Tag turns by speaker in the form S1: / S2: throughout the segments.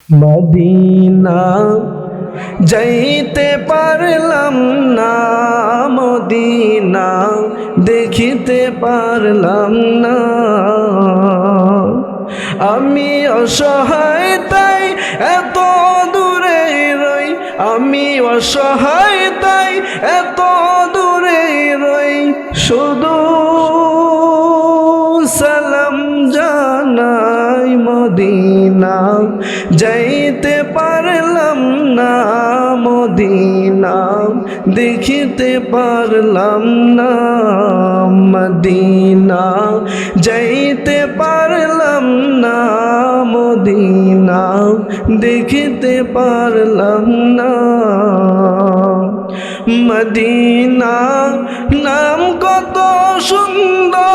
S1: Medina যাইতে পারলাম না, মদিনা দেখিতে পারলাম না। আমি অসহায় তাই এত দূরে রই, আমি অসহায় তাই এত দূরে রই। শুধু সালাম জানাই, মদিনা যাইতে পারলাম না, মদিনা দেখিতে পারলাম না। মদিনা যাইতে পারলাম না, মদিনা দেখিতে পারলাম না। মদিনা নাম কত সুন্দর,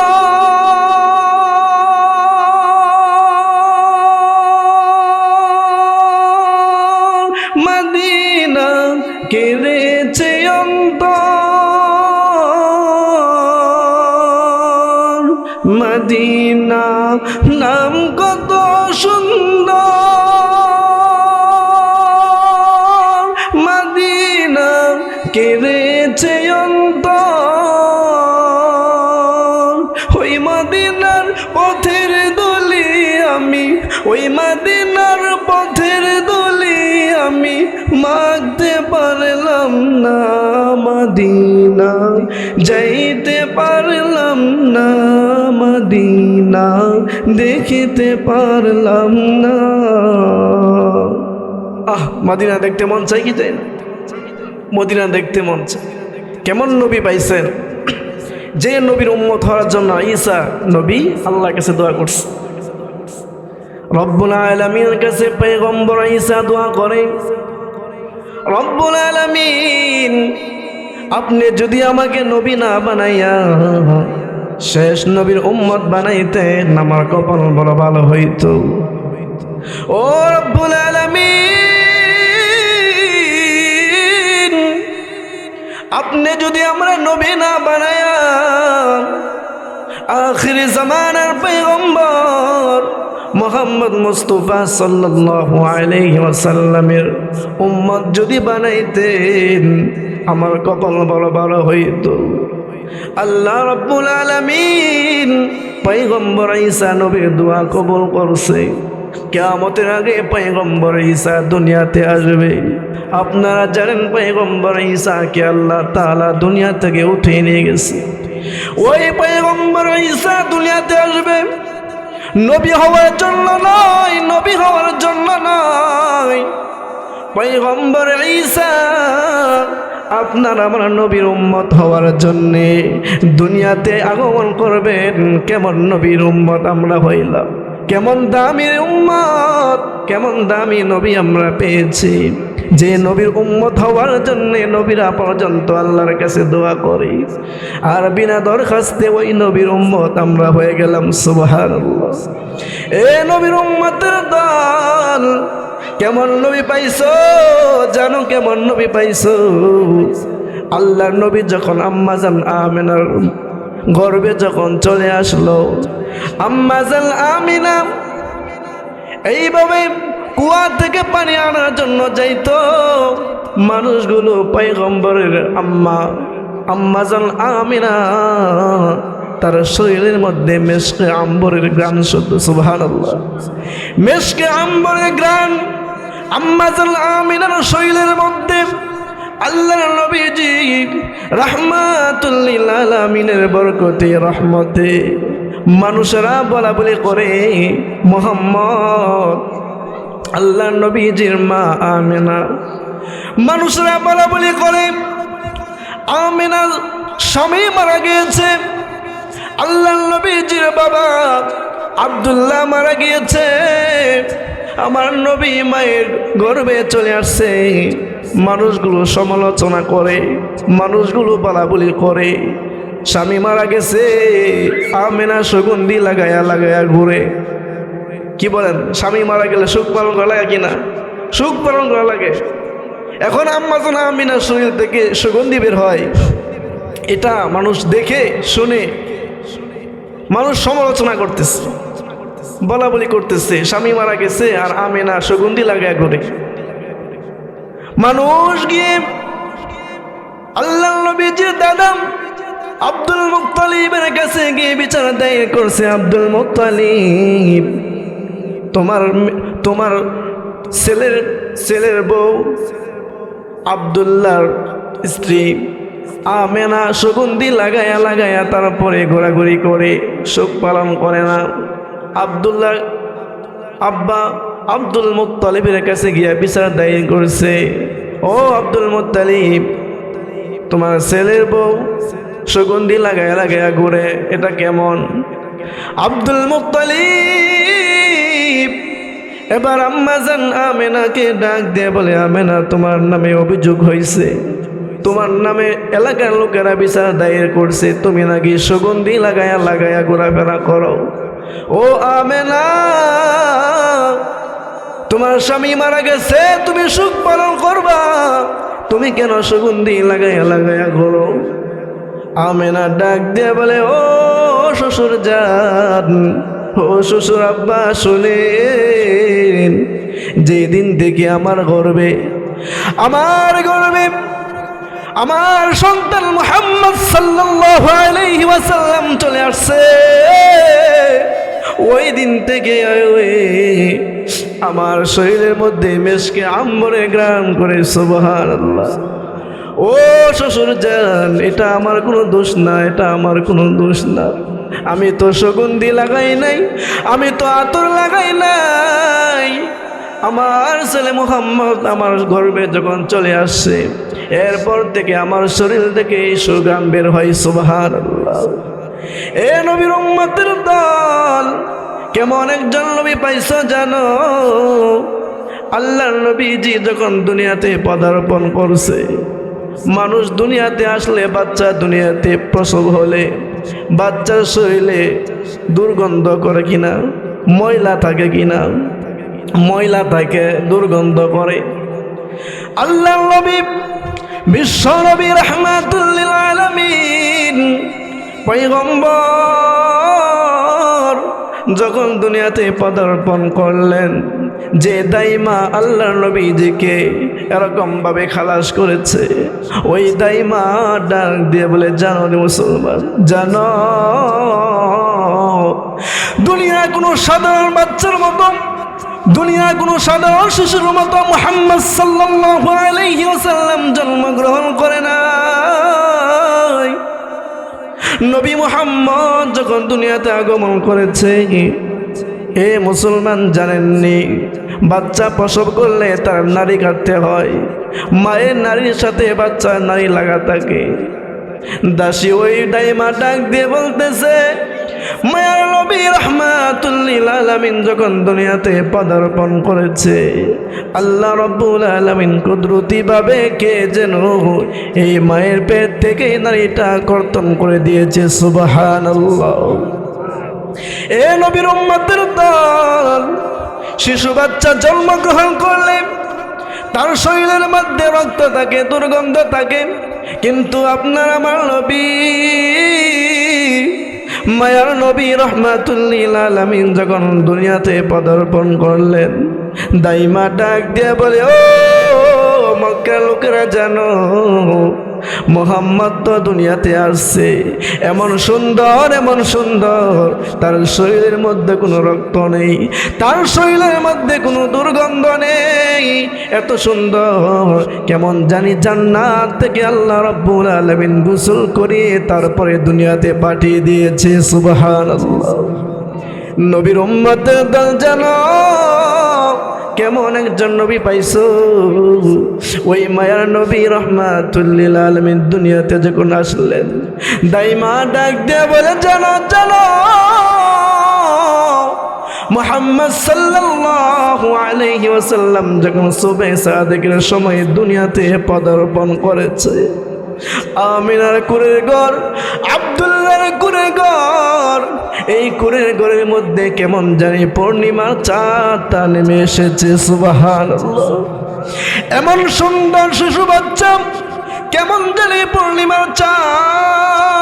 S1: মদিনা কেড়েছে অন্তর। মদিনা নাম কত সুন্দর, মদিনা কেড়েছে অন্তর। ওই মদিনার পথের দলি আমি, ওই মদিনার পথের দলি আমি মাগতে পারলাম না। মদিনা যাইতে পারলাম না, মদিনা দেখিতে পারলাম না। মদিনা দেখতে মন চাই কি চাই না? মদিনা দেখতে মন চাই। কেমন নবী পাইছেন? যে নবীর উম্মত হওয়ার জন্য ঈসা নবী আল্লাহর কাছে দোয়া করছে। রব্বুল আলামিনের কাছে পয়গম্বর ঈসা দোয়া করে, রব্বুল আলামিন আপনি যদি আমাকে নবী না বানাইয়া শেষ নবীর উম্মত বানাইতেন, আমার কপাল বড় ভালো হইতো। ও রব্বুল আলামিন আপনি যদি আমরা নবী না বানাইয়া আখিরি জামানার পয়গম্বর মুহাম্মদ মুস্তাফা সাল্লাল্লাহু আলাইহি ওয়াসাল্লামের উম্মত যদি বানাইতেন, আমার কপাল বড় বড় হইতো। আল্লাহ রাব্বুল আলামিন পয়গম্বর ঈসা নবীর দোয়া কবুল করছে। কিয়ামতের আগে পয়গম্বর ঈসা দুনিয়াতে আসবে। আপনারা জানেন পয়গম্বর ঈসাকে আল্লাহ তাআলা দুনিয়া থেকে উঠিয়ে নিয়ে গেছে। ওই পয়গম্বর ঈসা দুনিয়াতে আসবে নবী হওয়ার জন্য নয়, নবী হওয়ার জন্য নয়। পয়গম্বর ঈসা আপনার আমার নবীর উম্মত হওয়ার জন্যে দুনিয়াতে আগমন করবেন। কেমন নবীর উম্মত আমরা হইলাম, কেমন দামি উম্মত, কেমন দামি নবী আমরা পেয়েছি। যে নবীর উম্মত হওয়ার জন্যে নবীরা পর্যন্ত আল্লাহর কাছে দোয়া করি, আর বিনা দরখাস্তে ওই নবীর উম্মত আমরা হয়ে গেলাম। সুবহানাল্লাহ। এ নবীর উম্মতের দল, কেমন নবী পাইছো জানো? কেমন নবী পাইছো? আল্লাহর নবী যখন আম্মাজান আমিনার গর্ভে যখন চলে আসলো, আম্মাজান আমিনা এইভাবে কুয়া থেকে পানি আনার জন্য যাইতো। মানুষগুলো পয়গম্বরের আম্মাজান আমিনা তার শরীরের মধ্যে মেশকে আম্বরের গ্রাণ শুদ্ধ। সুবহানাল্লাহ। মেশকে আম্বরের গ্রাণ আম্মাজান আমিনার শরীরের মধ্যে। আল্লাহর নবীজি রাহমাতুল লিল আলামিনের বরকতে রহমতে মানুষেরা বলা বলি করে মুহাম্মদ আল্লাহর নবীজির মা আমিনা। মানুষেরা বলা বলি করে আমিনার স্বামী মারা গিয়েছে, আল্লাহর নবীজির বাবা আব্দুল্লাহ মারা গিয়েছে, আমার নবী মায়ের গর্ভে চলে আসছে। মানুষগুলো সমালোচনা করে, মানুষগুলো বলাবলি করে স্বামী মারা গেছে, আমিনা সুগন্ধি লাগায়া লাগায়া ঘুরে। কি বলেন? স্বামী মারা গেলে সুখ পালন করা লাগে কিনা? সুখ পালন করা লাগে। এখন আম্মাজান আমিনার শরীর থেকে সুগন্ধি বের হয়, এটা মানুষ দেখে শুনে মানুষ সমালোচনা করতেছে। বলা বলি করতেছে, স্বামী মারা গেছে আর আমেনা সুগন্ধি লাগায় ঘুরে। মানুষ গিয়ে আল্লাহর নবীজির দাদা আব্দুল মুত্তালিবের কাছে গিয়ে বিচার দায়ের করছে, আব্দুল মুত্তালিব তোমার ছেলের বউ আব্দুল্লাহর স্ত্রী আমেনা সুগন্ধি লাগায়া তারপরে ঘোরাঘুরি করে শোক পালন করে না। আব্দুল্লাহ আব্বা আব্দুল মুত্তালিবের কাছে গিয়া বিচার দায়ের করছে, ও আব্দুল মুত্তালিব, তোমার ছেলের বউ সুগন্ধি লাগায়া ঘুরে, এটা কেমন? আব্দুল মুত্তালিব এবার আম্মাজান আমেনাকে ডাক দিয়ে বলে, আমেনা, তোমার নামে অভিযোগ হয়েছে, তোমার নামে এলাকার লোকেরা বিচার দায়ের করছে, তুমি নাকি সুগন্ধি লাগায়া ঘোরাফেরা করো। ও আমেনা, তোমার স্বামী মারা গেছে, তুমি সুখ পালন করবা, তুমি কেন সুগন্ধি লাগায়া ঘোরো? আমেনা ডাক দিয়ে বলে, ও শ্বশুর জান, ও শ্বশুর আব্বা, শুনেন, যেদিন থেকে আমার গর্বে আমার সন্তান মুহাম্মদ সাল্লাল্লাহু আলাইহি ওয়াসাল্লাম চলে আসছে, ওই দিন থেকে আমার শরীরের মধ্যে মেশকে আম্বরে গ্রাম করে। সুবহানাল্লাহ। ও শ্বশুর জান, এটা আমার কোনো দোষ না, এটা আমার কোনো দোষ না। আমি তো সুগন্ধি লাগাই নাই, আমি তো আতর লাগাই নাই। আমার ছেলে মুহাম্মদ আমার গর্ভে যখন চলে আসছে, এরপর থেকে আমার শরীর থেকে এই সুগন্ধ বের হয়। সুবহানাল্লাহ। এ নবীর উম্মতের দল, কেমন একজন নবী পাইছো জানো? আল্লাহর নবীজি যখন দুনিয়াতে পদার্পণ করছে, মানুষ দুনিয়াতে আসলে, বাচ্চা দুনিয়াতে প্রসব হলে বাচ্চার শরীরে দুর্গন্ধ করে কিনা, ময়লা থাকে কিনা? ময়লা থাকে, দুর্গন্ধ করে। আল্লাহর নবী বিশ্ব নবী রাহমাতুল লিল আলামিন পয়গম্বর যখন দুনিয়াতে পদার্পণ করলেন, যে দাইমা আল্লাহর নবীজিকে এরকম ভাবে খালাস করেছে, ওই দাইমা ডাক দিয়ে বলে, জানো রে মুসলমান, জানো, দুনিয়া কোনো সাধারণ বাচ্চার মতো, দুনিয়া কোনো সাধারণ শিশুর মতো মুহাম্মদ সাল্লাল্লাহু আলাইহি ওয়াসাল্লাম জন্মগ্রহণ করে নাই। নবী মুহাম্মদ যখন দুনিয়াতে আগমন করেছে, এ মুসলমান জানেননি, বাচ্চা প্রসব করলে তার নারী কাটতে হয়, মায়ের নারীর সাথে বাচ্চার নারী লাগা থাকে। দাসী ওই দাইমা ডাক দিয়ে বলতেছে, মায়ার নবী রাহমাতুল লিল আলামিন যখন দুনিয়াতে পদার্পণ করেছে, আল্লাহ রাব্বুল আলামিন কুদরতি ভাবে কে যেন এই মায়ের পেট থেকে নারীটা কর্তন করে দিয়েছে। সুবহানাল্লাহ। এ নবীর উম্মতের দল, শিশু বাচ্চা জন্মগ্রহণ করলে তার শরীরের মধ্যে রক্ত থাকে, দুর্গন্ধ থাকে, কিন্তু আপনার আমার নবী, মায়ার নবী রাহমাতুল লিল আলামিন যখন দুনিয়াতে পদার্পণ করলেন, দাইমা ডাক দিয়ে বলে, ও মক্কার লোকেরা, জানো, মুহাম্মদ তো দুনিয়াতে আসছে, এমন সুন্দর, এমন সুন্দর, তার শরীরের মধ্যে কোনো রক্ত নেই, তার শরীরের মধ্যে কোনো দুর্গন্ধ নেই, এত সুন্দর, কেমন জানি জান্নাত থেকে আল্লাহ রাব্বুল আলামিন গোসল করিয়ে তারপরে দুনিয়াতে পাঠিয়ে দিয়েছে। সুবহানাল্লাহ। নবীর উম্মতের দল, জানো, কেমন একজন নবী পাইছো? ওই মায়ার নবী রাহমাতুল লিল আলামিন দুনিয়াতে যখন আসলেন, দাইমা ডাক দিয়ে বলে, জানো, জানো, মুহাম্মদ সাল্লাল্লাহু আলাইহি ওয়াসাল্লাম যখন সুবহে সাদিকের সময় দুনিয়াতে পদার্পণ করেছে, আমিনার কুরের ঘর, আব্দুল্লাহর কুরের ঘর, এই কুরের ঘরের মধ্যে কেমন জানি পূর্ণিমার চাঁদটা নেমে এসেছে। সুবহানাল্লাহ। এমন সুন্দর শিশু বাচ্চা, কেমন জানি পূর্ণিমার চাঁদ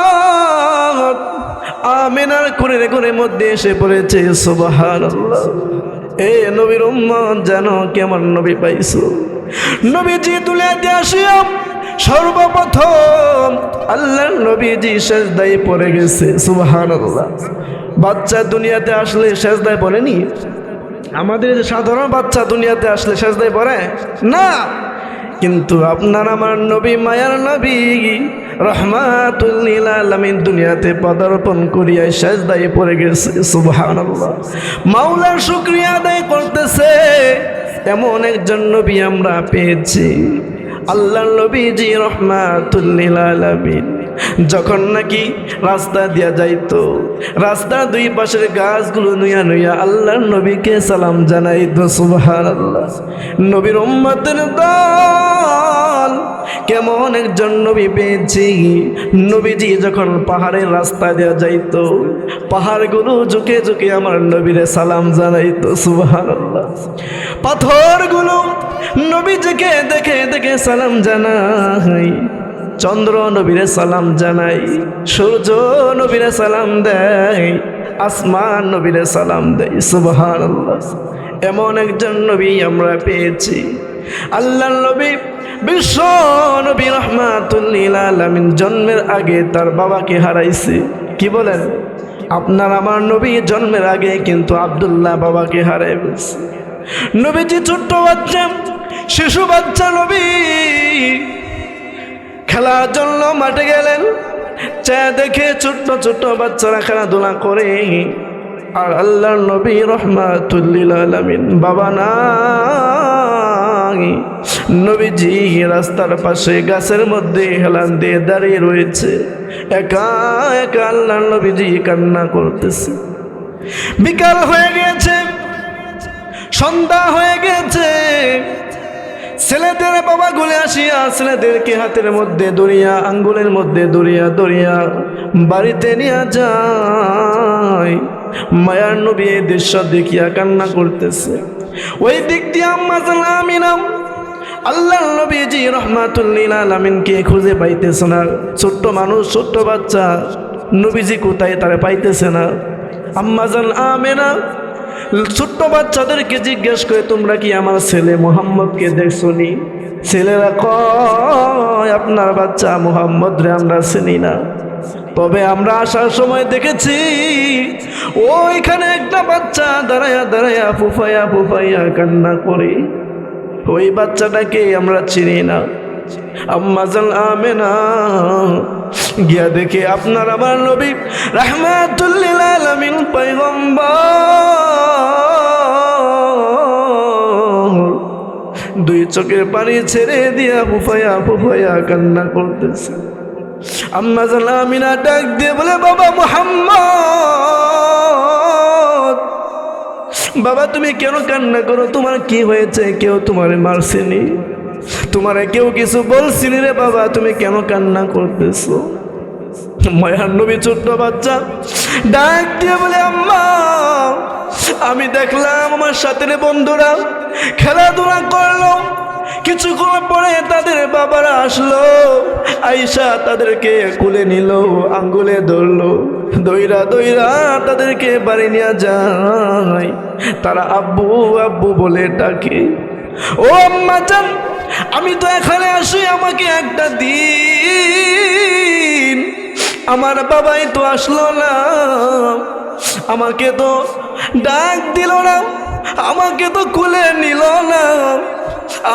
S1: আমিনার কোলের কোলের মধ্যে এসে পড়েছে। সুবহানাল্লাহ। এ নবীর উম্মত জানো কেমন নবী পাইছো? নবীজি দুনিয়াতে আসিয়া সর্বপ্রথম আল্লাহর নবীজি সেজদায় পড়ে গেছে। সুবহানাল্লাহ। বাচ্চা দুনিয়াতে আসলে সেজদায় পড়েনি? আমাদের যে সাধারণ বাচ্চা দুনিয়াতে আসলে সেজদায় পড়ে না, কিন্তু আপনার আমার নবী, মায়ার নবী রাহমাতুল লিল আলামিন দুনিয়াতে পদার্পণ করিয়া সেজদায় পড়ে গেছে। সুবহানাল্লাহ। মাওলার শুকরিয়া আদায় করতেছে, এমন একজন নবী আমরা পেয়েছি। আল্লাহর নবীজি রাহমাতুল লিল আলামিন যখন নাকি রাস্তা দিয়া যাইতো, রাস্তার দুই পাশের গাছগুলো নুইয়া নুইয়া আল্লাহর নবীকে সালাম জানাইতো। সুবহানাল্লাহ। নবীর উম্মতের দল কেমন একজন নবী পেয়েছি। নবীজি যখন পাহাড়ের রাস্তা দিয়া যাইতো, পাহাড়গুলো ঝুঁকে ঝুঁকে আমার নবীরে সালাম জানাইতো। সুবহানাল্লাহ। পাথরগুলো নবীজিকে দেখে দেখে সালাম জানাই। চন্দ্র নবীরে সালাম জানাই, সূর্য নবীরে সালাম দেয়, আসমান নবীরে সালাম দেয়। সুবহানাল্লাহ। এমন একজন নবী আমরা পেয়েছি। আল্লাহর নবী বিশ্ব নবী রাহমাতুল লিল আলামিন জন্মের আগে তার বাবাকে হারাইছে। কি বলেন? আপনার আমার নবী জন্মের আগে কিন্তু আব্দুল্লাহ বাবাকে হারাই ফেলছে। নবীজি ছোট্ট বাচ্চা, শিশু বাচ্চা নবী খেলার জন্য মাঠে গেলেন। চা দেখে ছোট্ট ছোট্ট বাচ্চারা খেলাধুলা করে, আর আল্লাহর নবী রাহমাতুল লিল আলামিন বাবা নাই। নবীজি রাস্তার পাশে গাছের মধ্যে হেলান দিয়ে দাঁড়িয়ে রয়েছে, একা একা আল্লাহর নবীজি কান্না করতেছে। বিকাল হয়ে গেছে, সন্ধ্যা হয়ে গেছে। ছেলেদের বাবা গুলে আসিয়া ছেলেদেরকে হাতের মধ্যে দড়িয়া, আঙ্গুলের মধ্যে দড়িয়া দড়িয়া বাড়িতে নিয়ে যায়। মায়ার নবী এই দৃশ্য দেখিয়া কান্না করতেছে। ওই দিক দিয়ে আম্মা আমিনা আল্লাহর নবীজি রাহমাতুল লিল আলামিনকে খুঁজে পাইতেছে না। ছোট্ট মানুষ, ছোট্ট বাচ্চা, নবীজি কোথায় তারা পাইতেছে না। আম্মা আমিনা ছোট্ট বাচ্চাদেরকে জিজ্ঞেস করে, তোমরা কি আমার ছেলে মুহাম্মদকে দেখছনি? ছেলেরা কয়, আপনার বাচ্চা মুহাম্মদ রে আমরা চিনি না, তবে আমরা আসার সময় দেখেছি ওইখানে একটা বাচ্চা দাঁড়ায়া দাঁড়ায়া ফুফাইয়া ফুফাইয়া কান্না করে, ওই বাচ্চাটাকে আমরা চিনি না। আম্মা আমিনা গিয়া দেখে আপনার আমার নবী রাহমাতুল লিল আলামিন পয়গম্বর দুই চোখের পানি ছেড়ে দিয়া ফুফাইয়া ফুফাইয়া কান্না করতেছে। আম্মা আমিনা ডাক দিয়ে বলে, বাবা মুহাম্মদ, বাবা তুমি কেন কান্না করো? তোমার কি হয়েছে? কেউ তোমারে মারছেনি? তোমারে কেউ কিছু বলছিনি রে বাবা? তুমি কেন কান্না করতেছো? মায়ার নবী ছোট্ট বাচ্চা ডাক দিয়ে বলে, আম্মা আমি দেখলাম আমার সাথে বন্ধুরা খেলাধুলা করলো, কিছুক্ষণ পরে তাদের বাবারা আসলো, আয়েশা তাদেরকে কোলে নিল, আঙ্গুলে ধরলো, দইরা দইরা তাদেরকে বাড়ি নিয়ে যায়। তারা আব্বু আব্বু বলে ডাকে। ও আম্মা জান, আমি তো এখানে আসি আমাকে একটা দিন, আমার বাবাই তো আসলো না, আমাকে তো ডাক দিল না, আমাকে তো কোলে নিল না,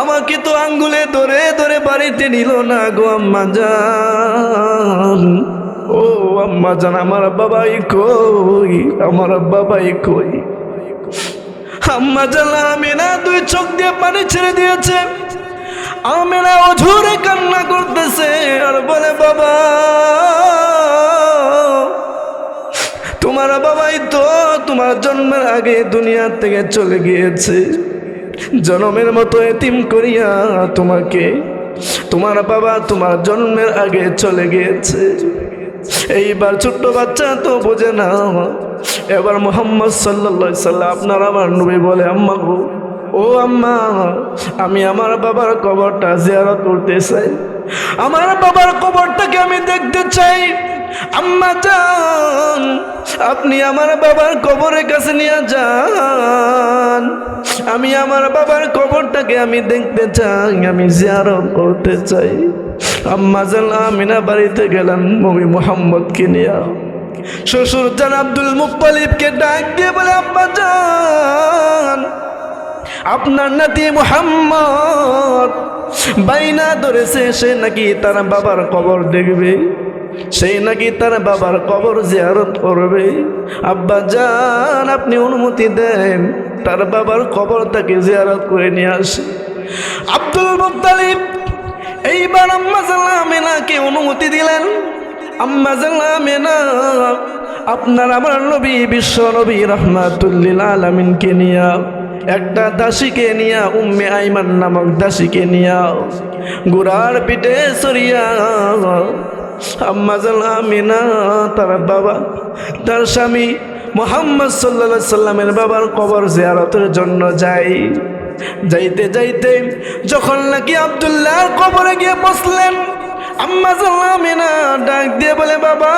S1: আমাকে তো আঙ্গুলে ধরে ধরে বাড়িতে নিল না গো আম্মা জান। ও আম্মা জান, আমার বাবাই কই? আমার বাবাই কই? আম্মা জান আমিনা দুই চোখ দিয়ে পানি ছেড়ে দিয়েছে। আমিনা অঝরে কান্না করতেছে আর বলে, বাবা তোমার বাবাই তো তোমার জন্মের আগে দুনিয়া থেকে চলে গিয়েছে, জন্মের মতো এতিম করিয়া তোমাকে, তোমার বাবা তোমার জন্মের আগে চলে গিয়েছে। এইবার ছোট্ট বাচ্চা তো বোঝে না। এবার মুহাম্মদ সাল্লাল্লাহু আলাইহি সাল্লাম আপনার আমার নবী বলে, আম্মা গো, ও আম্মা, আমি আমার বাবার কবরটা জিয়ারত করতে চাই, আমার বাবার কবরটাকে আমি দেখতে চাই। আম্মা জান, আপনি আমার বাবার কবরের কাছে নিয়ে যান, আমি আমার বাবার কবরটাকে আমি দেখতে চাই, আমি জিয়ারত করতে চাই। আম্মা জান আমিনা বাড়িতে গেলেন নবী মুহাম্মদকে নিয়ে। শ্বশুর জান আব্দুল মুত্তালিবকে ডাক দিয়ে বলে, আব্বা জান, আপনার নাতি মুহাম্মদ বাইনা ধরেছে, সে নাকি তার বাবার কবর দেখবে, সেই নাকি তার বাবার কবর জিয়ারত করবে। আব্বা জান আপনি অনুমতি দেন, তার বাবার কবর তাকে জিয়ারত করে নিয়ে আসে। আব্দুল মুত্তালিব এইবার আম্মা জান আমিনাকে অনুমতি দিলেন। আম্মা জান আমিনা আপনার আমার নবী বিশ্ব নবী রাহমাতুল লিল আলামিনকে নিয়া, একটা দাসীকে নিয়া, উম্মে আইমান নামক দাসীকে নিয়া ঘোড়ার পিঠে চড়িয়া আম্মা জান আমিনা তার বাবা, তার স্বামী মুহাম্মদ সাল্লাল্লাহু আলাইহি সাল্লামের বাবার কবর জিয়ারতের জন্য যায়। যাইতে যাইতে যখন নাকি আব্দুল্লাহর কবরে গিয়ে বসলেন, আম্মা জান আমিনা ডাক দিয়ে বলে, বাবা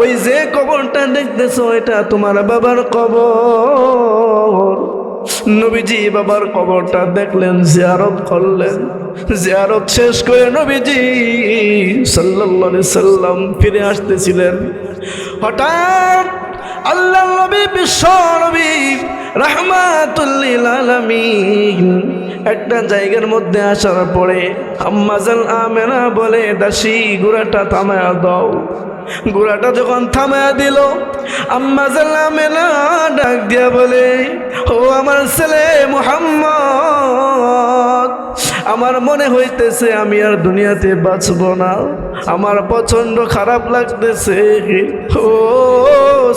S1: ওই যে কবরটা দেখতেছো এটা তোমার বাবার কবর। নবীজি বাবার কবরটা দেখলেন, জিয়ারত করলেন। জিয়ারত শেষ করে নবীজি সাল্লাল্লাহু আলাইহি সাল্লাম ফিরে আসতেছিলেন। হঠাৎ আল্লাহর নবী বিশ্ব নবী রাহমাতুল লিল আলামিন একটা জায়গার মধ্যে আসার পরে আম্মা জান আমিনা বলে, দাসী ঘোড়াটা থামায়া দাও। ঘোড়াটা যখন থামায়া দিল, আম্মা জান আমিনা ডাক দিয়া বলে, ও আমার ছেলে মুহাম্মদ, আমার মনে হইতেছে আমি আর দুনিয়াতে বাঁচব না, আমার প্রচন্ড খারাপ লাগতেছে। ও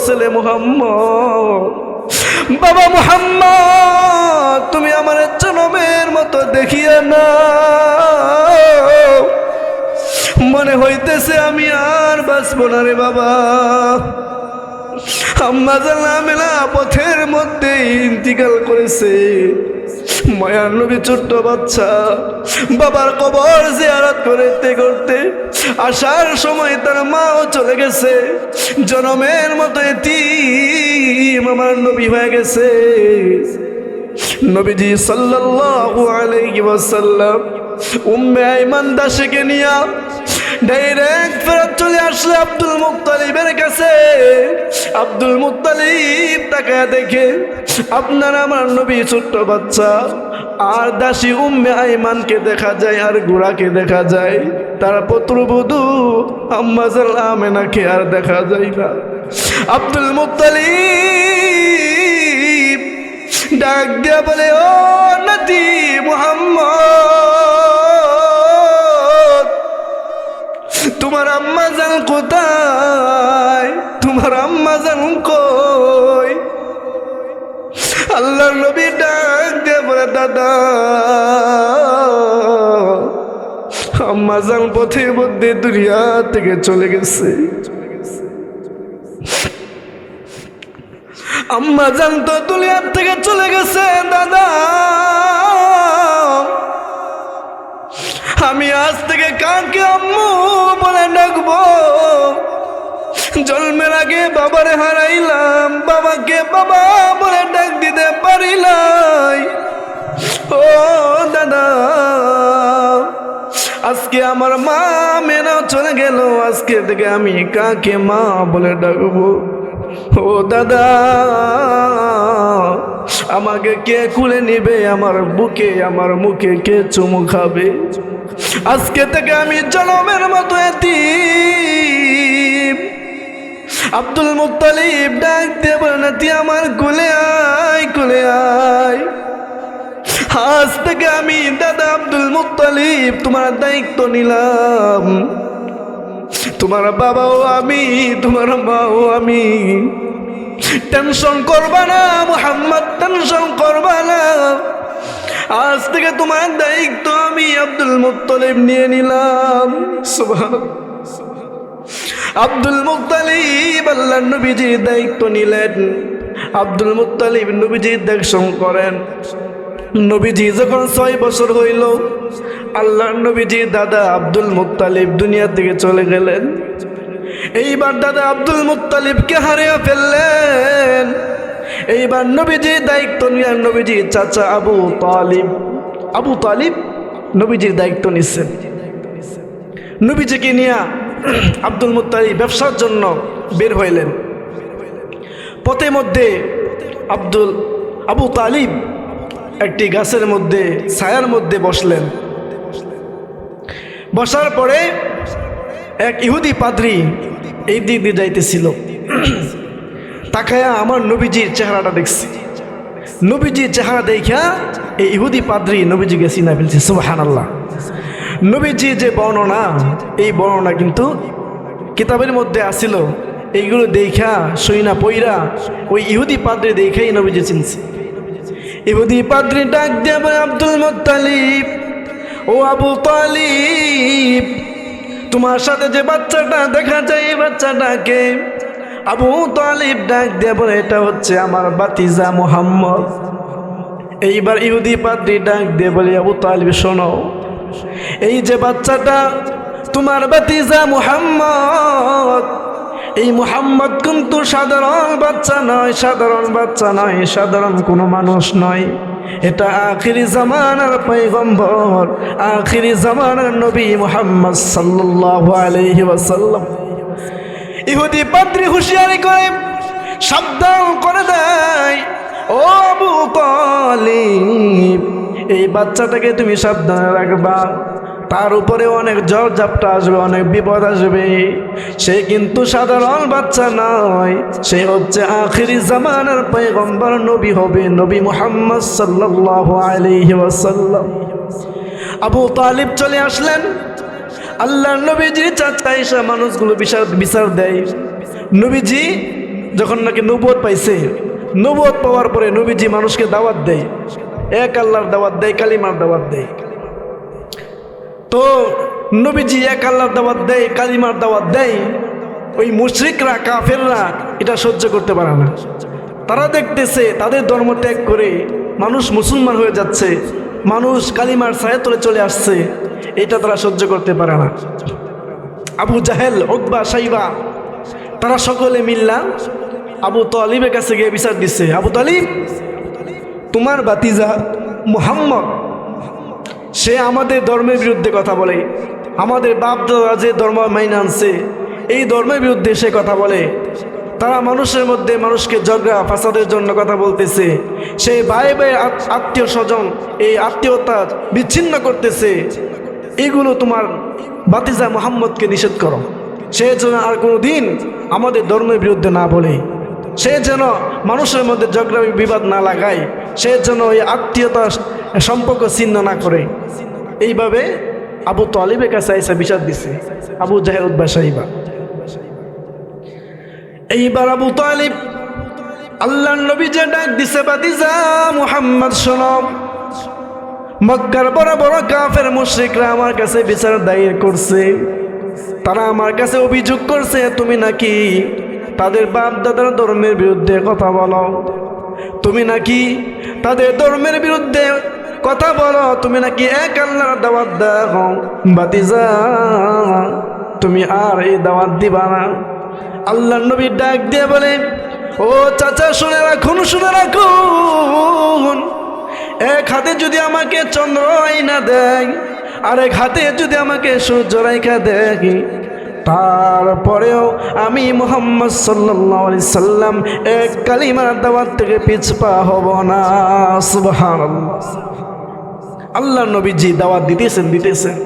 S1: ছেলে মুহাম্মদ, বাবা মুহাম্মদ, তুমি আমার জনমের মতো দেখিয়া না, মনে হইতেছে আমি আর বাঁচব না রে বাবা। আম্মা জান আমিনা পথের মধ্যে ইন্তিকাল করেছে। মায়ার নবী ছোট্ট বাচ্চা বাবার কবর জিয়ারত করতে করতে আসার সময় তার মাও চলে গেছে, জনমের মতো এতিম আমার নবী হয়ে গেছে। নবীজি সাল্লাল্লাহু আলাইহি ওয়াসাল্লাম উম্মে আইমান দাসীকে নিয়ে ডাইরেক্ট ফেরত চলে আসলে আব্দুল মুত্তালিবের কাছে। আব্দুল মুত্তালিব তাকে দেখে আপনার আমার নবী ছোট্ট বাচ্চা আর দাসী উম্মে আইমানকে দেখা যায়, আর ঘোড়াকে দেখা যায়, তার পুত্রবধূ আম্মা জান আমিনাকে আর দেখা যায় না। আব্দুল মুত্তালিব ডাক দিয়া বলে, ও নাতি মুহাম্মদ, তোমার আম্মা জান কোথায়? তোমার আম্মা জান কই? আল্লাহর নবী ডাক দিয়ে বলে, দাদা আম্মা জান পথের মধ্যে দুনিয়া থেকে চলে গেছে। আম্মা জান তো দুনিয়া থেকে চলে গেছে দাদা, আমি আজ থেকে কাকে আম্মু বলে ডাকবো? জন্মের আগে বাবারে হারাইলাম, বাবাকে বাবা বলে ডাক দিতে পারি নাই। ও দাদা, আজকে আমার মা মেনাও চলে গেল, আজকে থেকে আমি কাকে মা বলে ডাকবো? ও দাদা, আমাকে কে কুলে নিবে? আমার বুকে আমার মুখে কে চুমু খাবে? আজকে থেকে আমি জনমের মতো এতিম। আব্দুল মুত্তালিব ডাক দিয়ে বলে, নাতি আমার কুলে আয়, কুলে আয়। আজ থেকে আমি দাদা আব্দুল মুত্তালিব তোমার দায়িত্ব নিলাম, তোমার বাবাও আমি, তোমার মাও আমি। টেনশন করবা না মুহাম্মদ, টেনশন করবা না। আজ থেকে তোমার দায়িত্ব আমি আব্দুল মুত্তালিব নিয়ে নিলাম। সুবহানাল্লাহ। আব্দুল মুত্তালিব আল্লাহর নবীজির দায়িত্ব নিলেন। আব্দুল মুত্তালিব নবীজির দেখশন করেন। নবীজি যখন 6 বছর হইল, আল্লাহর নবীজির দাদা আব্দুল মুত্তালিব দুনিয়া থেকে চলে গেলেন। এইবার দাদা আব্দুল মুত্তালিবকে হারিয়ে ফেললেন। এইবার নবীজির দায়িত্ব নিলেন নবীজির চাচা আবু তালিব নবীজির দায়িত্ব নিচ্ছেন। নবীজিকে নিয়ে আব্দুল মুত্তালিব ব্যবসার জন্য বের হইলেন। পথে মধ্যে আবু তালিব একটি গাছের মধ্যে ছায়ার মধ্যে বসলেন। বসার পরে এক ইহুদি পাদ্রী এই দিক দিয়ে যাইতেছিল। তাকায়া আমার নবীজির চেহারাটা দেখছি। নবীজির চেহারা দেখা এই ইহুদি পাদ্রী নবীজিকে চিনা ফেলছে। সুবহানাল্লাহ। নবীজির যে বর্ণনা, এই বর্ণনা কিন্তু কিতাবের মধ্যে আসিল। এইগুলো দেখা সইনা পইরা ওই ইহুদি পাদ্রী দেখেই নবীজি চিনছে। ইহুদি পাদ্রী ডাক দিয়ে বলে, আব্দুল মুত্তালিব, ও আবু তালিব, তোমার সাথে যে বাচ্চাটা দেখা যায় এই বাচ্চাটাকে? আবু তালিব ডাক দিয়ে বলে, এটা হচ্ছে আমার ভাতিজা মুহাম্মদ। এইবার ইহুদি পাদ্রী ডাক দিয়ে বলে, আবু তালিব শোনো, এই যে বাচ্চাটা তোমার ভাতিজা মুহাম্মদ, এই মুহাম্মদ কিন্তু সাধারণ বাচ্চা নয়, সাধারণ কোনো মানুষ নয়। এটা আখিরি জামানার পয়গম্বর, আখিরি জামানার নবী মুহাম্মদ সাল্লাল্লাহু আলাইহি ওয়াসাল্লাম। ইহুদি পাদ্রী হুঁশিয়ারি করে সাবধান করে দেয়, ও আবু তালিব, এই বাচ্চাটাকে তুমি সাবধানে রাখবা। তার উপরে অনেক ঝড় ঝাপটা আসবে, অনেক বিপদ আসবে। সে কিন্তু সাধারণ বাচ্চা নয়, সে হচ্ছে আখিরি জামানার পয়গম্বর, নবী হবে, নবী মুহাম্মদ সাল্লাল্লাহু আলাইহি ওয়াসাল্লাম। আবু তালিব চলে আসলেন। আল্লাহর নবীজির চাচা এসে মানুষগুলো বিচার দেয়। নবীজি যখন নাকি নবুয়ত পাইছে, নবুয়ত পাওয়ার পরে নবীজি মানুষকে দাওয়াত দেয়, এক আল্লাহর দাওয়াত দেয়, কালিমার দাওয়াত দেয়। তো নবীজি এক আল্লাহর দাওয়াত দেয়, কালিমার দাওয়াত দেয়। ওই মুশরিকরা, কাফেররা এটা সহ্য করতে পারে না। তারা দেখতেছে তাদের ধর্ম ত্যাগ করে মানুষ মুসলমান হয়ে যাচ্ছে, মানুষ কালিমার ছায়া তলে চলে আসছে, এটা তারা সহ্য করতে পারে না। আবু জাহেল, উতবা, সাইবা তারা সকলে মিল্লা আবু তালিবের কাছে গিয়ে বিচার দিচ্ছে, আবু তালিব, তোমার ভাতিজা মুহাম্মদ সে আমাদের ধর্মের বিরুদ্ধে কথা বলে, আমাদের বাপ দাদা যে ধর্ম মাইনে আনছে এই ধর্মের বিরুদ্ধে সে কথা বলে। তারা মানুষের মধ্যে মানুষকে ঝগড়া ফাসাদের জন্য কথা বলতেছে। সে ভাই ভাই আত্মীয় স্বজন এই আত্মীয়তা বিচ্ছিন্ন করতেছে। এগুলো তোমার ভাতিজা মুহাম্মদকে নিষেধ করো, সে যেন আর কোনো দিন আমাদের ধর্মের বিরুদ্ধে না বলে, সে যেন মানুষের মধ্যে ঝগড়া বিবাদ না লাগায়, সে যেন এই আত্মীয়তা সম্পর্ক ছিন্ন না করে। এইভাবে আবু তালিবের কাছে এসে বিচার দিছে আবু জাহেল, উতবা, সাইবা। এইবার আবু তালিব আল্লাহর নবী যে ডাক দিছে, ভাতিজা মুহাম্মদ শোনো, মক্কার বড় বড় কাফের মুশরিকরা আমার কাছে বিচার দায়ের করছে। তারা আমার কাছে অভিযোগ করছে তুমি নাকি তাদের বাপ দাদার ধর্মের বিরুদ্ধে কথা বলো, তুমি নাকি তাদের ধর্মের বিরুদ্ধে কথা বলো, তুমি নাকি এক আল্লাহর দাওয়াত দাও। ভাতিজা, তুমি আর এই দাওয়াত দিবা না। আল্লাহর নবী ডাক দিয়ে বলে, ও চাচা শুনে রাখুন, এক হাতে যদি আমাকে চন্দ্র আইনা দেয়, আরেক হাতে যদি আমাকে সূর্য রাইখা দেয়, তারপরেও আমি মুহাম্মদ সাল্লাল্লাহু আলাইহি সাল্লাম এক কালিমার দাওয়াত থেকে পিছপা হব না। সুবহানাল্লাহ। আল্লাহর নবীজি দাওয়াত দিতেছেন,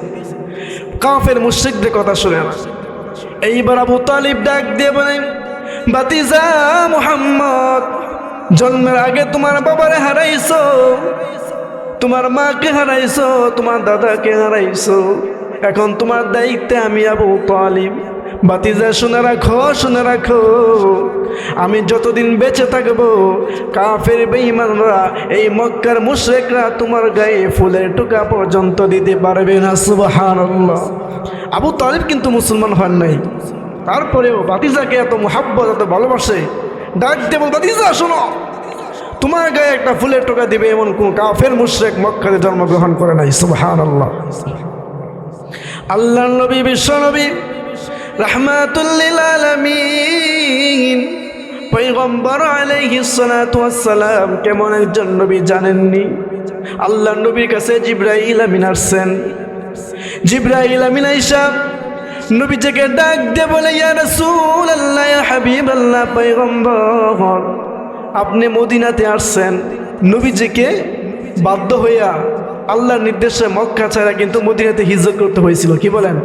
S1: কাফের মুশরিকদের কথা শুনে না। এইবার আবু তালিব ডাক দিয়ে বলেন, ভাতিজা মুহাম্মদ, জন্মের আগে তোমার বাবারে হারাইছো, তোমার মাকে হারাইছো, তোমার দাদাকে হারাইছো, এখন তোমার দায়িত্বে আমি আবু তালিব। ভাতিজা শুনে রাখো, আমি যতদিন বেঁচে থাকবো কাফের বেঈমানরা, এই মক্কার মুশরিকরা তোমার গায়ে ফুলের টুকা পর্যন্ত দিতে পারবে না। সুবহানাল্লাহ। আবু তালিব কিন্তু মুসলমান হন নাই, তারপরেও ভাতিজাকে এত মুহাব্বত, এত ভালোবাসে, ডাক দেব, ভাতিজা শোনো, তোমার গায়ে একটা ফুলের টোকা দিবে এমন কোন কাফের মুশরিক মক্কাতে জন্মগ্রহণ করে নাই। সুবহানাল্লাহ। আল্লাহর নবী, বিশ্ব নবী রাহমাতুল লিল আলামিন পয়গম্বর আলাইহিস সালাতু ওয়াস সালাম কেমন একজন নবী জানেননি? আল্লাহর নবীর কাছে জিবরাইল আমিন আসছেন। জিবরাইল আমিন আইসা নবীজিকে ডাক দিয়ে বলে, ইয়া রাসূলুল্লাহ, ইয়া হাবিবাল্লাহ, পয়গম্বর আপনি মদিনাতে আসছেন। নবীজিকে বাধ্য হইয়া আল্লাহর নির্দেশে মক্কা ছাড়া কিন্তু মদিনাতে হিজরত করতে হয়েছিল। কি বলেন?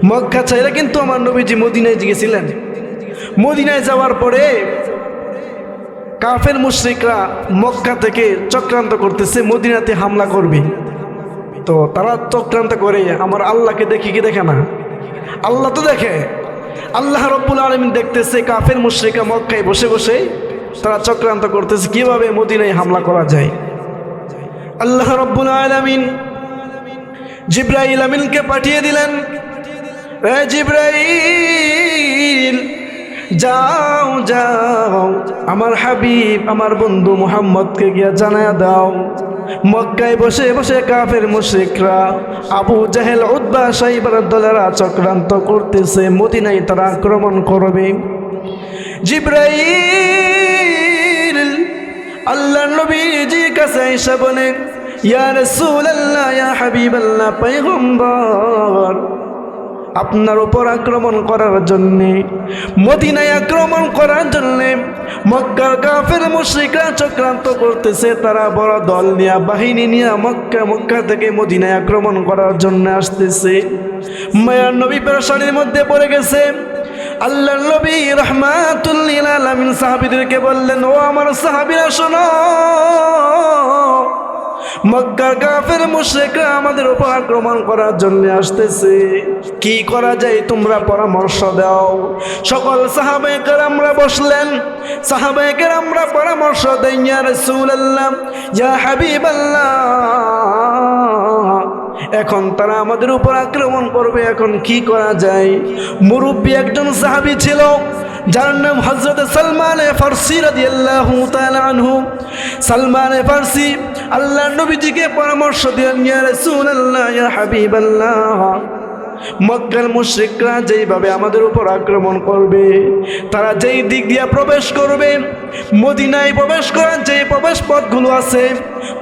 S1: মক্কা ছাড়া কিন্তু আমার নবীজি মদিনায় গিয়েছিলেন। মদিনায় যাওয়ার পরে কাফের মুশরিকরা মক্কা থেকে চক্রান্ত করতেছে মদিনাতে হামলা করবে। তো তারা চক্রান্ত করে আমার আল্লাহকে দেখি কি দেখে না? আল্লাহ তো দেখে। আল্লাহ রব্বুল আলামিন দেখতেছে কাফের মুশরিকরা মক্কায় বসে বসে তারা চক্রান্ত করতেছে কিভাবে মদিনায় হামলা করা যায়। আল্লাহ রব্বুল আলামিন জিবরাইল আমিনকে পাঠিয়ে দিলেন, এ জিবরাইল যাও যাও আমার হাবিব আমার বন্ধু মুহাম্মদকে গিয়া জানায়া দাও, মক্কায় বসে বসে কাফের মুশরিকরা আবু জাহেল উতবা সাইবার দলেরা চক্রান্ত করতেছে, মদিনায় তারা আক্রমণ করবে। জিবরাইল আল্লাহর নবীজির কাছে এসে বলে, ইয়া রাসূলুল্লাহ, ইয়া হাবিবাল্লাহ, পয়গম্বর আপনার উপর আক্রমণ করার জন্যে, মদিনায় আক্রমণ করার জন্যে মক্কার কাফের মুশরিকরা চক্রান্ত করতেছে। তারা বড় দল নিয়ে বাহিনী নিয়ে মক্কা থেকে মদিনায় আক্রমণ করার জন্য আসতেছে। মায়ার নবী পেরেশানির মধ্যে পড়ে গেছে। আল্লাহর নবী রাহমাতুল লিল আলামিন সাহাবীদেরকে বললেন, ও আমার সাহাবীরা শোনো, মক্কার কাফের মুশরিকরা আমাদের উপর আক্রমণ করার জন্য আসতেছে, কি করা যায় তোমরা পরামর্শ দাও। সকল সাহাবায়ে কেরামরা বসলেন। সাহাবায়ে কেরামরা পরামর্শ দেন, ইয়া রাসূলুল্লাহ, ইয়া হাবিবাল্লাহ, এখন তারা আমাদের উপর আক্রমণ করবে, এখন কি করা যায়? মুরব্বী একজন সাহাবী ছিল যার নাম হযরত সালমান ফারসি রাদিয়াল্লাহু তাআলা আনহু। সালমান ফারসি আল্লাহর নবীজিকে পরামর্শ দিলেন, ইয়া রাসূলুল্লাহ, ইয়া হাবিবাল্লাহ, মক্কার মুশরিকরা যেইভাবে আমাদের উপর আক্রমণ করবে, তারা যেই দিক দিয়ে প্রবেশ করবে, মদিনায় প্রবেশ করার যে প্রবেশ পথগুলো আছে,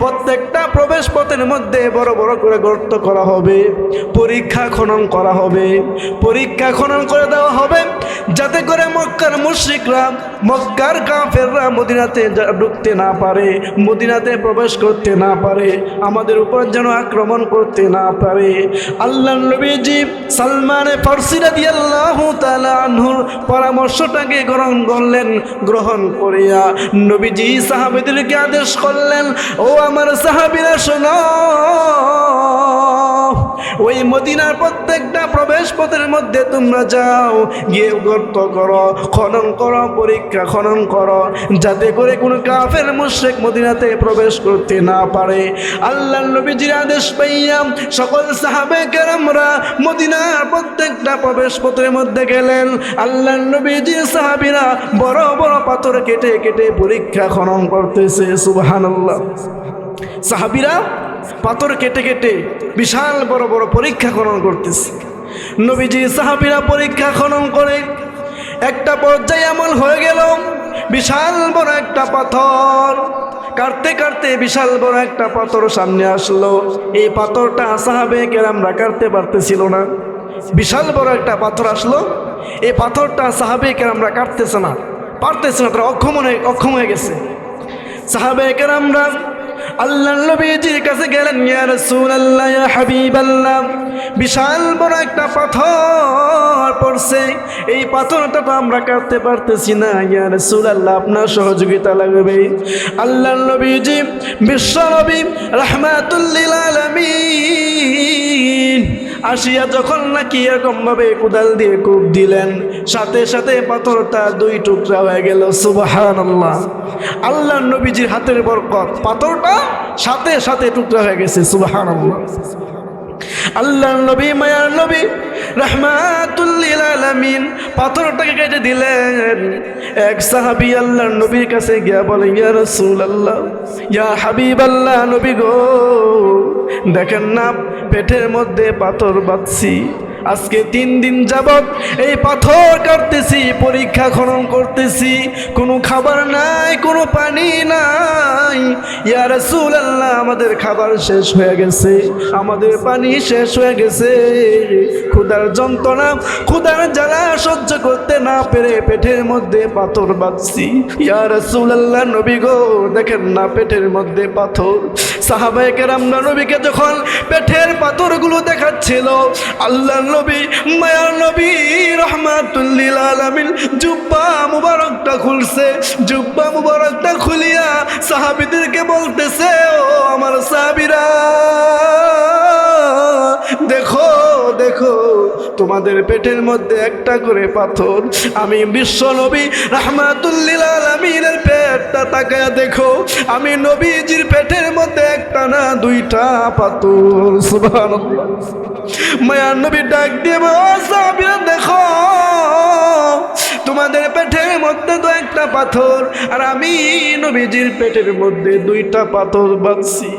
S1: প্রত্যেকটা প্রবেশ পথের মধ্যে বড় বড় করে গর্ত করা হবে, পরীক্ষা খনন করা হবে, পরীক্ষা খনন করে দেওয়া হবে, যাতে করে মক্কার মুশরিকরা, মক্কার কাফেররা মদিনাতে ঢুকতে না পারে, মদিনাতে প্রবেশ করতে না পারে, আমাদের উপর যেন আক্রমণ করতে না পারে। আল্লাহর নবীজি সালমান ফারসি রাদিয়াল্লাহু তাআলা আনহুর পরামর্শটাকে গ্রহণ করলেন। গ্রহণ করিয়া নবীজি সাহাবীদেরকে আদেশ করলেন, ও আমার সাহাবীরা শোনো, ওই মদিনার প্রত্যেকটা প্রবেশ পথের মধ্যে তোমরা যাও, গিয়ে গর্ত করো, খনন করো, পরীক্ষা খনন করো, যাতে করে কোনো কাফের মুশরিক মদিনাতে প্রবেশ করতে না পারে। আল্লাহর নবীজির আদেশ পাইয়া সকল সাহাবায়ে কেরামরা মদিনার প্রত্যেকটা প্রবেশ পথের মধ্যে গেলেন। আল্লাহর নবীজির সাহাবীরা বড় বড় পাথর কেটে কেটে পরীক্ষা খনন করতেছে। সুবহানাল্লাহ। সাহাবীরা পাথর কেটে কেটে বিশাল বড় বড় পরীক্ষা খনন করতেছে। নবীজি সাহাবীরা পরীক্ষা খনন করে একটা পর্যায়ে এমন হয়ে গেল, বিশাল বড় একটা পাথর কাটতে কাটতে বিশাল বড় একটা পাথর সামনে আসলো। এই পাথরটা সাহাবায়ে কেরামরা কাটতে পারতেছিল না। বিশাল বড় একটা পাথর আসলো, এই পাথরটা সাহাবায়ে কেরামরা কাটতেছে না, পারতেছে না, তারা অক্ষম হয়ে গেছে। সাহাবায়ে কেরামরা আল্লাহর নবীজির কাছে গেলেন, ইয়া রাসূলুল্লাহ, ইয়া হাবিবাল্লাহ, বিশাল বড় একটা পাথর পড়ছে, এই পাথরটা তো আমরা কাটতে পারতেছি না, ইয়া রাসূলুল্লাহ, আপনার সহযোগিতা লাগবে। আল্লাহর নবীজি বিশ্বনবী রাহমাতুল লিল আলামিন আসিয়া যখন নাকি এরকমভাবে কোদাল দিয়ে কূপ দিলেন, সাথে সাথে পাথরটা দুই টুকরা হয়ে গেল। সুবহানাল্লাহ। আল্লাহর নবীজির হাতের বরকত, পাথরটা সাথে সাথে টুকরা হয়ে গেছে। সুবহানাল্লাহ। আল্লাহর নবী, মায়ার নবী রাহমাতুল লিল আলামিন পাথরটাকে কেটে দিলেন। এক সাহাবী আল্লাহর নবীর কাছে গিয়া বলে, ইয়া রাসূলুল্লাহ, ইয়া হাবিবাল্লাহ, নবী গো, দেখেন না পেটের মধ্যে পাথর বাঁধছি, আজকে 3 দিন যাবত এই পাথর কাটতেছি, পরীক্ষা খনন করতেছি, কোনো খাবার নাই, কোনো পানি নাই। ইয়া রাসূলুল্লাহ, আমাদের খাবার শেষ হয়ে গেছে, আমাদের পানি শেষ হয়ে গেছে। ক্ষুধার যন্ত্রণা, ক্ষুধার জ্বালা সহ্য করতে না পেরে পেটের মধ্যে পাথর বাঁধছি। ইয়া রাসূলুল্লাহ, নবী গো দেখেন না পেটের মধ্যে পাথর। সাহাবায়ে কেরামরা নবীকে যখন পেটের পাথরগুলো দেখাচ্ছিল, আল্লাহর নবী, মায়ার নবী রাহমাতুল লিল আলামিন জুব্বা মুবারকটা খুলছে। জুব্বা মুবারকটা খুলিয়া সাহাবীদেরকে বলতেছে, ও আমার সাহাবীরা, দেখো দেখো তোমাদের পেটের মধ্যে একটা করে পাথর। আমি বিশ্ব নবী রাহমাতুল লিল আলামিনের পেটটা তাকায়া দেখো, আমি নবীজির পেটের মধ্যে একটা না 2টা পাথর। সুবহানাল্লাহ। মায়ার নবী ডাক দিয়ে, ও সাহাবীরা দেখো, তোমাদের পেটের মধ্যে তো একটা পাথর, আর আমি নবীজির পেটের মধ্যে 2টা পাথর বাঁধছি।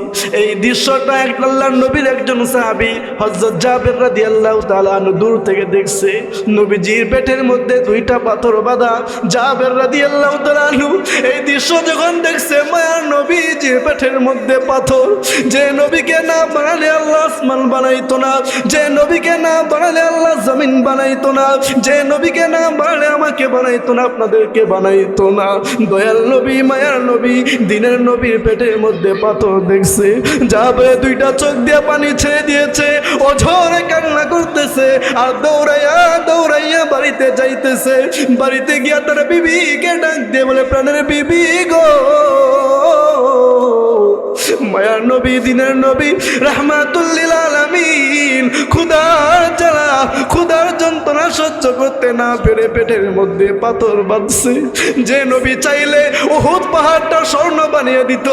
S1: এই দৃশ্যটা আল্লাহর নবীর একজন সাহাবী হযরত জাবের রাদিয়াল্লাহু তাআলা আনহু দূর থেকে দেখছে। নবীজির পেটের মধ্যে 2টা পাথর বাঁধা। জাবের রাদিয়াল্লাহু তাআলা আনহু এই দৃশ্য যখন দেখছে, মায়ার নবীজির পেটের মধ্যে পাথর, যে নবীকে না বানালে আল্লাহ আসমান বানাইতো না, যে নবীকে না বানালে আল্লাহ জমিন বানাইতো না, যে নবীকে না বানালে আমাকে বানাইতো না, আপনাদেরকে বানাইতো না। দয়াল নবী, মায়ার নবী, দিনের নবীর পেটের মধ্যে পাথর দেখছে। যাবে 2টা চোখ দিয়ে পানি ছেড়ে দিয়েছে, অঝরে কান্না করতেছে, আর দৌড়াইয়া দৌড়াইয়া বাড়িতে যাইতেছে। বাড়িতে গিয়া তার বিবিকে ডাক দিয়ে বলে, প্রাণের বিবি গো, মায়ার নবী, দিনের নবী রাহমাতুল লিল আলামিন ক্ষুধার জ্বালা, ক্ষুধার যন্ত্রণা সহ্য করতে না পেরে পেটের মধ্যে পাথর বাঁধছে। যে নবী চাইলে উহুদ পাহাড়টা স্বর্ণ বানিয়ে দিত,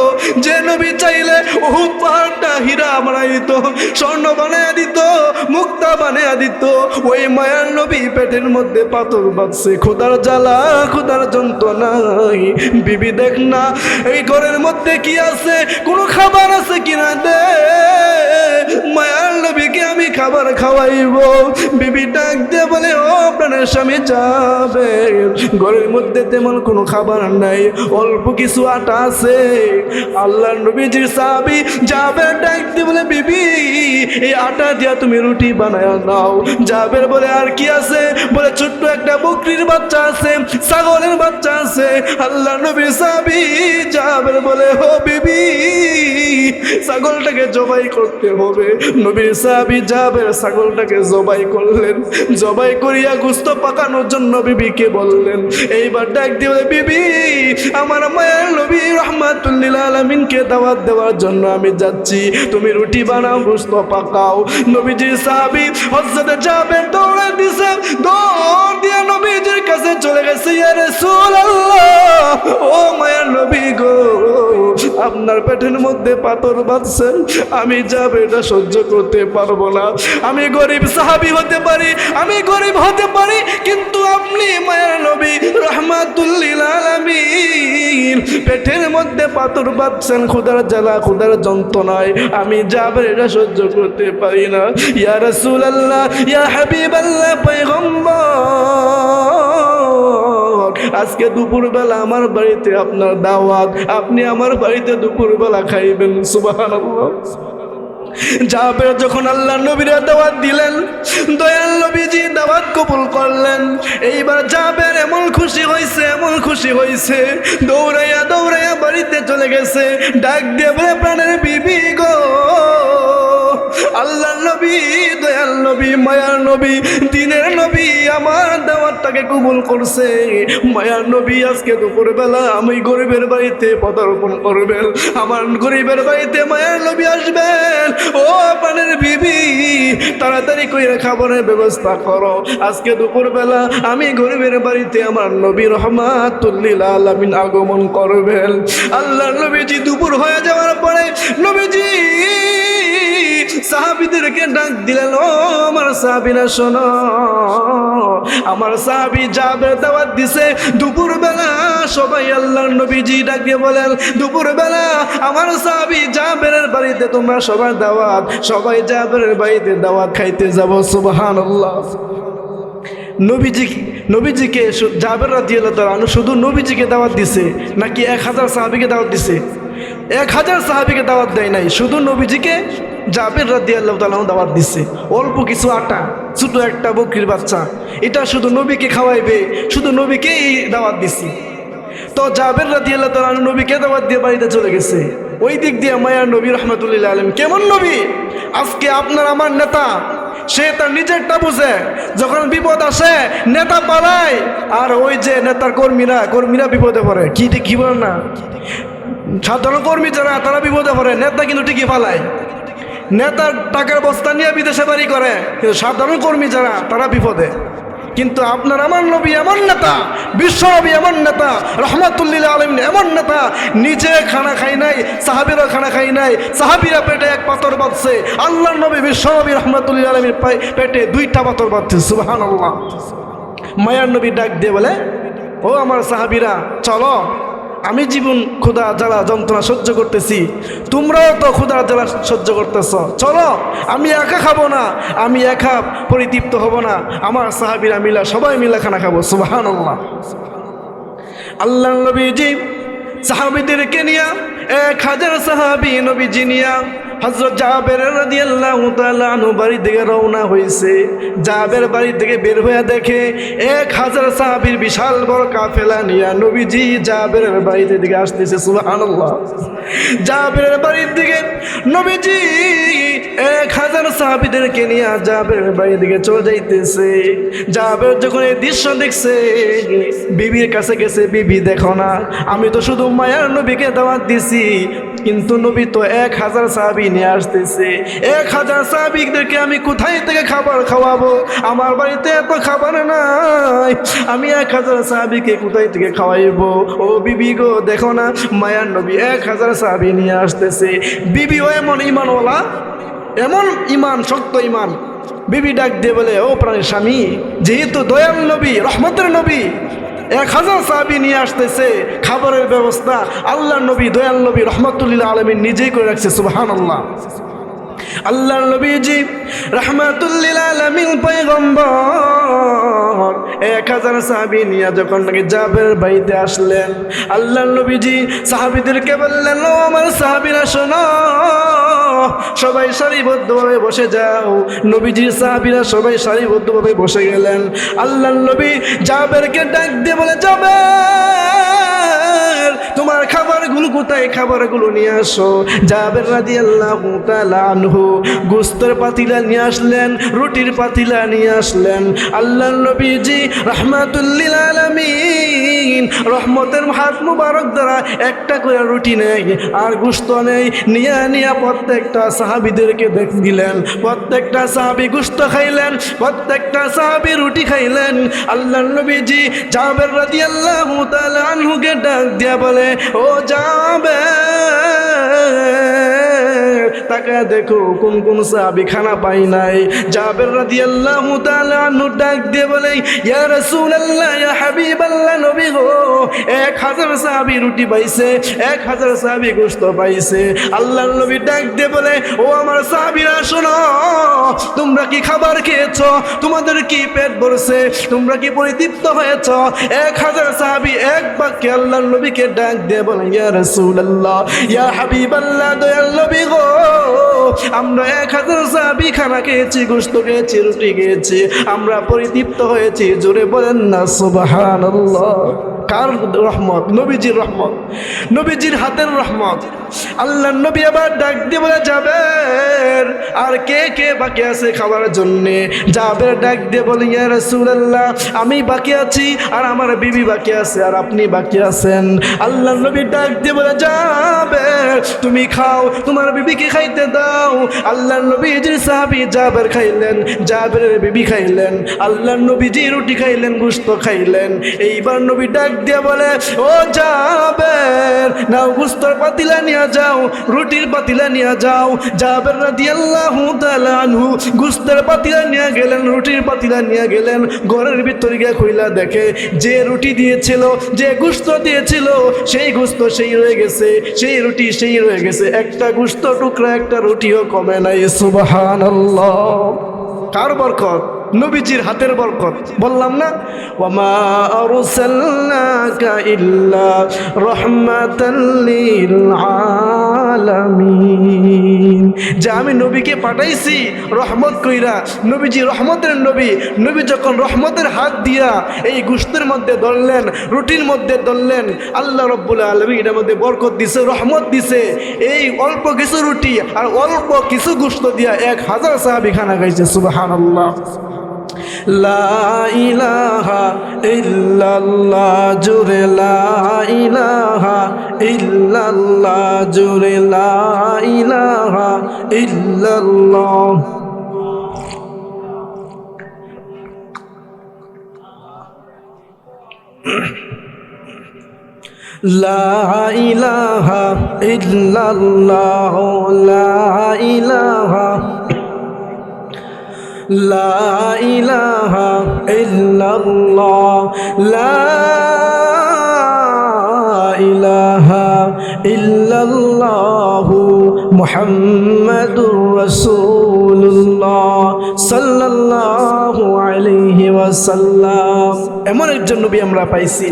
S1: যে নবী চাইলে উহুদ পাহাড়টা হীরা বানিয়ে দিত, স্বর্ণ বানিয়ে দিত, মুক্তা বানিয়ে দিত, ওই মায়ার নবী পেটের মধ্যে পাথর বাঁধছে। ক্ষুধার জ্বালা, ক্ষুধার যন্ত্রণায়। বিবি দেখ না এই ঘরের মধ্যে কি আছে, কোনো খাবার আছে কিনা দে, মায়ার নবীকে আমি খাবার খাওয়াইব। বিবি ডাক দিয়ে বলে, ও প্রাণের স্বামী যাবে, ঘরের মধ্যে তেমন কোনো খাবার নাই, অল্প কিছু আটা আছে। আল্লাহ নবীজির সাহাবী জাবের ডাক দিয়ে বলে, বিবি এই আটা দিয়া তুমি রুটি বানায় নাও। জাবের বলে, আর কি আছে? বলে, ছোট্ট একটা বকরির বাচ্চা আছে, ছাগলের বাচ্চা আছে। আল্লাহ নবীর সাহাবী জাবের বলে, ও বিবি ছাগলটাকে জবাই করতে হবে। নবীর সাহাবী জাবের ছাগলটাকে জবাই করলেন। জবাই করিয়া গোশত পাকানোর জন্য বিবিকে বললেন। এইবার ডাক দিয়ে বলে, বিবি আমার মায়ের নবী রাহমাতুল লিল আলামিনকে দাওয়াত দেওয়ার জন্য আমি যাচ্ছি, তুমি রুটি বানাও, গোশত পাকাও। নবীজির সাহাবী হযরত জাবের দৌড়ে দিছে, দৌড় দিয়ে নবীজির কাছে চলে গেছে। ইয়া রাসূলুল্লাহ, ও মায়ের নবী গো, আপনার পেটের মধ্যে পাথর বাঁধছেন, আমি যাব এটা সহ্য করতে পারবো না। আমি গরিব সাহাবী হতে পারি, আমি গরিব হতে পারি, কিন্তু আপনি মায়ের নবী রাহমাতুল লিল আলামিন পেটের মধ্যে পাথর বাঁধছেন, ক্ষুধার জ্বালা, ক্ষুধার যন্ত্রণায় আমি যাব এটা সহ্য করতে পারি না। ইয়া রাসূলুল্লাহ, ইয়া হাবিবাল্লাহ, পয়গম্বর, আজকে দুপুরবেলা আমার বাড়িতে আপনার দাওয়াত, আপনি আমার বাড়িতে দুপুরবেলা খাইবেন। সুবহানাল্লাহ। জাবের যখন আল্লাহ নবীর দাওয়াত দিলেন, দয়াল নবীজি দাওয়াত কবুল করলেন। এইবার জাবের এমন খুশি হয়েছে, এমন খুশি হয়েছে, দৌড়াইয়া দৌড়াইয়া বাড়িতে চলে গেছে। ডাক দিয়ে বলে, প্রাণের বিবি গো, আল্লাহ নবী, দয়াল নবী, মায়ার নবী, দিনের নবী আমার দাওয়াতটাকে কবুল করছে। মায়ার নবী আজকে দুপুরবেলা আমি গরিবের বাড়িতে পদার্পণ করবেন, আমার গরিবের বাড়িতে মায়ার নবী আসবেন। ও প্রাণের বিবি, তাড়াতাড়ি কইরা খাবারের ব্যবস্থা করো, আজকে দুপুরবেলা আমি গরিবের বাড়িতে আমার নবী রাহমাতুল লিল আলামিন আগমন করবেন। আল্লাহ নবীজি দুপুর হয়ে যাওয়ার পরে নবীজি সাহাবীদেরকে ডাক দিলেন, ও আমার সাহাবীরা শোনো, আমার সাহাবী জাবের দাওয়াত দিছে দুপুরবেলা। সবাই আল্লাহর নবীজি ডাক দিয়ে বলেন, দুপুরবেলা আমার সাহাবী জাবেরের বাড়িতে তোমরা সবার দাওয়াত, সবাই জাবেরের বাড়িতে দাওয়াত খাইতে যাব। সুবহানাল্লাহ। নবীজিকে জাবের রাদিয়াল্লাহু তাআলা আনহু শুধু নবীজিকে দাওয়াত দিছে নাকি 1000 সাহাবীকে দাওয়াত দিছে? 1000 সাহাবীকে দাওয়াত দেয় নাই, শুধু নবীজিকে জাবের রাদিয়াল্লাহু তাআলা দাওয়াত দিছে। অল্প কিছু আটা, ছোট একটা বকরির বাচ্চা, এটা শুধু নবীকে খাওয়াইবে, শুধু নবীকেই দাওয়াত দিছে। তো জাবের রাদিয়াল্লাহু তাআলা নবীকে দাওয়াত দিয়ে বাড়িতে চলে গেছে। ওই দিক দিয়ে মায়ার নবী রাহমাতুল্লাহ আলাইহি, কেমন নবী? আজকে আপনার আমার নেতা, সে তার নিজেরটা বুঝে, যখন বিপদ আসে নেতা পালায়, আর ওই যে নেতার কর্মীরা বিপদে পড়ে। কি বলেন না, সাধারণ কর্মী যারা তারা বিপদে পড়ে, নেতা কিন্তু ঠিকই পালায়। নেতার টাকার বস্তা নিয়ে বিদেশে বাড়ি করে, কিন্তু সাধারণ কর্মী যারা তারা বিপদে। কিন্তু আপনার আমার নবী এমন নেতা, বিশ্ব নবী এমন নেতা, রাহমাতুল্লিল আলামিন এমন নেতা, নিজে খানা খাই নাই, সাহাবীরা খানা খাই নাই, সাহাবীরা পেটে এক পাথর বাঁধছে, আল্লাহর নবী বিশ্ব নবী রাহমাতুল্লিল আলামিন পেটে 2টা পাথর বাঁধছে। সুবহানাল্লাহ। মায়ার নবী ডাক দিয়ে বলে, ও আমার সাহাবীরা চলো, আমি জীবন ক্ষুধা জ্বালা যন্ত্রণা সহ্য করতেছি, তোমরাও তো ক্ষুধা জ্বালা সহ্য করতেছ, চলো আমি একা খাবো না, আমি একা পরিতৃপ্ত হব না, আমার সাহাবীরা মিলা সবাই মিলা খানা খাবো। সুবহানাল্লাহ। আল্লাহর নবীজি সাহাবীদেরকে নিয়া 1000 সাহাবী নবীজি নিয়া হযরত জাবের রাদিয়াল্লাহু তাআলা আনহু বাড়ি থেকে রওনা হয়েছে। জাবের বাড়ি থেকে বের হয়ে দেখে 1000 সাহাবীর বিশাল বড় কাফেলা নিয়ে নবীজি জাবেরের বাড়িতে দিকে আসতেছে। সুবহানাল্লাহ। জাবেরের বাড়ির দিকে নবীজি 1000 সাহাবীদেরকে নিয়ে জাবেরের বাড়ির দিকে চলে যাইতেছে। জাবের যখন এই দৃশ্য দেখছে, বিবির কাছে গেছে, বিবি দেখো না, আমি তো শুধু মায়ার নবীকে দাওয়াত দিছি, কিন্তু নবী তো 1000 সাহাবী নিয়ে আসতেছে। 1000 সাহাবীদেরকে আমি কোথায় থেকে খাবার খাওয়াবো? আমার বাড়িতে এত খাবার নাই, আমি 1000 সাহাবীকে কোথায় থেকে খাওয়াইবো? ও বিবি গো, দেখো না মায়ার নবী 1000 সাহাবী নিয়ে আসতেছে। বিবিও এমন ইমানওয়ালা, এমন ইমান, শক্ত ইমান। বিবি ডাক দিয়ে বলে, ও প্রাণের স্বামী, যেহেতু দয়াল নবী, রহমতের নবী, 1000 সাহাবী নিয়ে আসতেছে, খাবারের ব্যবস্থা আল্লাহর নবী, দয়াল নবী রহমাতুল্লিল আলামিন নিজেই করে রাখছে। সুবহানাল্লাহ। আল্লাহর নবীজি রাহমাতুল্লিল আলামিন পয়গম্বর 1000 সাহাবী নিয়ে যখন নাকি জাবের বাড়িতে আসলেন, আল্লাহর নবীজি সাহাবীদেরকে বললেন, ও আমার সাহাবীরা শোনো, সবাই সারিবদ্ধভাবে বসে যাও। নবীজির সাহাবীরা সবাই সারিবদ্ধভাবে বসে গেলেন। আল্লাহর নবী জাবেরকে ডাক দিয়ে বলে, জাবের, তোমার খাবারগুলো কোথায়? খাবারগুলো নিয়ে আসো। জাবের রাদিয়াল্লাহু তাআলা আনহু গোশতের পাতিলা নিয়ে আসলেন, রুটির পাতিলা নিয়ে আসলেন। আল্লাহর নবীজি রাহমাতুল্লিল আলামিন রহমতের হাত মুবারক দ্বারা একটা করে রুটি নেই আর গোশত নেই, নিয়ে প্রত্যেকটা সাহাবীদেরকে দিলেন। প্রত্যেকটা সাহাবী গোশত খাইলেন, প্রত্যেকটা সাহাবী রুটি খাইলেন। আল্লাহর নবীজি জাবের রাদিয়াল্লাহু তাআলা আনহুকে ডাক দিয়া বলে, ও জাবের, তাকায় দেখো কোন কোন সাহাবী খানা পাই নাই। জাবের রাদিয়াল্লাহু তাআলা আনহু ডাক দিয়ে বলে, ইয়া রাসূলুল্লাহ, ইয়া হাবিবাল্লাহ, নবী গো, 1000 সাহাবী রুটি পাইছে, 1000 সাহাবী গোশত পাইছে। আল্লাহর নবী ডাক দিয়ে বলে, ও আমার সাহাবীরা শোনো, তোমরা কি খাবার খেয়েছো? তোমাদের কি পেট ভরছে? তোমরা কি পরিতৃপ্ত হয়েছো? 1000 সাহাবী এক বাক্যে আল্লাহর নবীকে ডাক দিয়ে বলে, ইয়া রাসূলুল্লাহ, ইয়া হাবিবাল্লাহ, দয়াল নবী গো, আমরা 1000 সাহাবী খানা খেয়েছি, গোশত খেয়েছি, রুটি খেয়েছি, আমরা পরিতৃপ্ত হয়েছি। জোরে বলেন না সুবহানাল্লাহ। কার রহমত? নবীজির রহমত, নবীজির হাতের রহমত। আল্লাহর নবী আবার ডাক দিয়ে বলে, জাবের, আর কে কে বাকি আছে খাবার জন্যে? জাবের ডাক দিয়ে বলে, ইয়া রাসূলুল্লাহ, আমি বাকি আছি, আর আমার বিবি বাকি আছে, আর আপনি বাকি আছেন। আল্লাহর নবী ডাক দিয়ে বলে, জাবের, তুমি খাও, তোমার বিবিকে খাইতে দাও। আল্লাহর নবীজির সাহাবী জাবের খাইলেন, জাবেরের বিবি খাইলেন, আল্লাহর নবীজি রুটি খাইলেন, গোশত খাইলেন। এইবার নবী ডাক দিয়ে বলে, ও জাবের, নাও গোশতের পাতিলা নিয়ে যাও, রুটির পাতিলা নিয়ে যাও। জাবের রাদিয়াল্লাহু রাদিয়াল্লাহু তাআলা আনহু গোশতের পাতিলা নিয়ে গেলেন, রুটির পাতিলা নিয়ে গেলেন, ঘরের ভিতরে গিয়ে কইলা দেখে যে রুটি দিয়েছিল, যে গোশত দিয়েছিল সেই গোশত সেই রয়ে গেছে, সেই রুটি সেই রয়ে গেছে, একটা গোশত টুকরা একটা রুটিও কমে নাই। সুবহানাল্লাহ। কার বরকত? নবীজির হাতের বরকত। বললাম না, ওয়ামা আরসালনাকা ইল্লা রাহমাতাল লিল আলামিন, যে আমি নবীকে পাঠাইছি রহমত কইরা। নবীজি রহমতের নবী। নবী যখন রহমতের হাত দিয়া এই গোশতের মধ্যে ধরলেন, রুটির মধ্যে ধরলেন, আল্লাহ রাব্বুল আলামিন এর মধ্যে বরকত দিছে, রহমত দিছে। এই অল্প কিছু রুটি আর অল্প কিছু গোশত দিয়া 1000 সাহাবী খানা খাইছে। সুবহানাল্লাহ। লা ইলাহা ইল্লাল্লাহ, জোরে লা ইলাহা ইল্লাল্লাহ, জোরে লা ইলাহা ইল্লাল্লাহ। লা ইলাহা ইল্লাল্লাহ, লা ইলাহা লা ইলাহা ইল্লাল্লাহ, লা ইলাহা ইল্লাল্লাহু মুহাম্মাদুর রাসূলুল্লাহ সাল্লাল্লাহু আলাইহি ওয়াসাল্লাম। এমন একজন নবী আমরা পাইছি,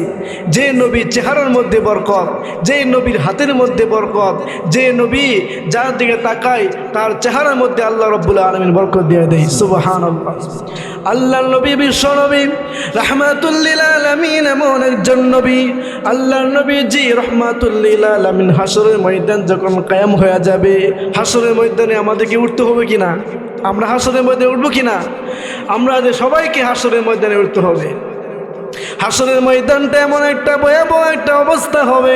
S1: যে নবীর চেহারার মধ্যে বরকত, যে নবীর হাতের মধ্যে বরকত, যে নবী যার দিকে তাকায় তার চেহারার মধ্যে আল্লাহ রাব্বুল আলামিন বরকত দিয়ে দেয়। সুবহানাল্লাহ। আল্লাহর নবী, বিশ্ব নবী, রাহমাতুল লিল আলামিন এমন একজন নবী। আল্লাহর নবীজি রাহমাতুল লিল আলামিন হাসরের ময়দান যখন কায়েম হয়ে যাবে, হাসরের ময়দানে আমাদেরকে উঠতে হবে কিনা? আমরা হাসরের ময়দানে উঠবো কিনা? আমরা যে সবাইকে হাসরের ময়দানে উঠতে হবে। হাসরের ময়দানটা এমন একটা ভয়াবহ একটা অবস্থা হবে।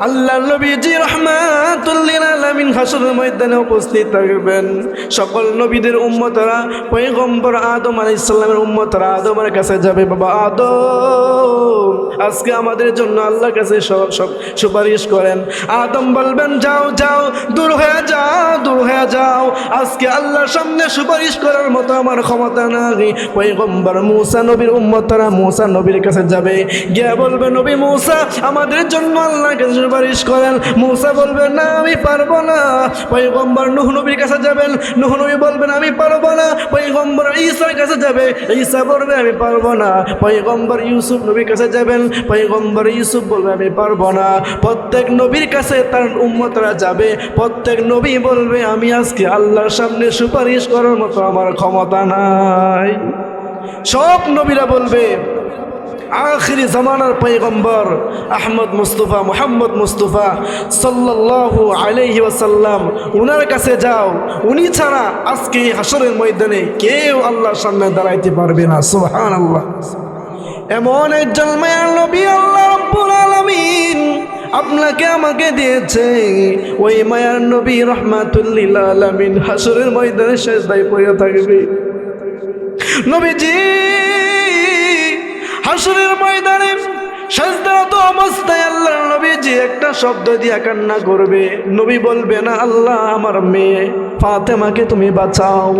S1: আল্লাহ নবীজি রাহমাতুল লিল আলামিন হাসরের ময়দানে উপস্থিত থাকবেন। সকল নবীদের উম্মতরা পয়গম্বর আদম আলাইহিস সালামের উম্মতরা আদমের কাছে যাবে, বাবা আদম আজকে আমাদের জন্য আল্লাহর কাছে সব সুপারিশ করেন। আদম বলবেন যাও যাও, দূর হয়ে যাও, দূর হয়ে যাও, আজকে আল্লাহর সামনে সুপারিশ করার মতো আমার ক্ষমতা নাই। পয়গম্বর মুসা নবীর উম্মতরা মুসা নবীর কাছে যাবে, গিয়ে বলবে নবী মুসা আমাদের জন্য আল্লাহর কাছে সুপারিশ করেন। মুসা বলবেন না আমি পারবো না। পয়গম্বর নূহ নবীর কাছে যাবেন, নূহ নবী বলবেন আমি পারবো না। পয়গম্বর ঈসার কাছে যাবে, ঈসা বলবে আমি পারবো না। পয়গম্বর ইউসুফ নবীর কাছে যাবেন, পয়গম্বর ইউসুফ বলবে আমি পারবো না। প্রত্যেক নবীর কাছে তার উম্মতরা যাবে, প্রত্যেক নবী বলবে আমি আজকে আল্লাহর সামনে সুপারিশ করার মতো আমার ক্ষমতা নাই। সব নবীরা বলবে আখিরি জামানার পয়গম্বর আহমদ মুস্তফা মুহাম্মদ মুস্তফা সাল্লাল্লাহু আলাইহি ওয়াসাল্লাম, উনার কাছে যাও, উনি ছাড়া আজকে হাসরের ময়দানে কেউ আল্লাহর সামনে দাঁড়াইতে পারবে না। সুবহানাল্লাহ। এমন একজন মায়ার নবী আল্লাহ রাব্বুল আলামিন আপনাকে আমাকে দিয়েছে। ওই মায়ার নবী রাহমাতুল লিল আলামিন হাসরের ময়দানে সিজদায় পড়ে থাকবে। নবীজি হাসরের ময়দানে সিজদারত অবস্থায় আল্লাহর নবীজি একটা শব্দ দিয়ে কান্না করবে। নবী বলবে না আল্লাহ আমার মেয়ে ফাতেমাকে তুমি বাঁচাও।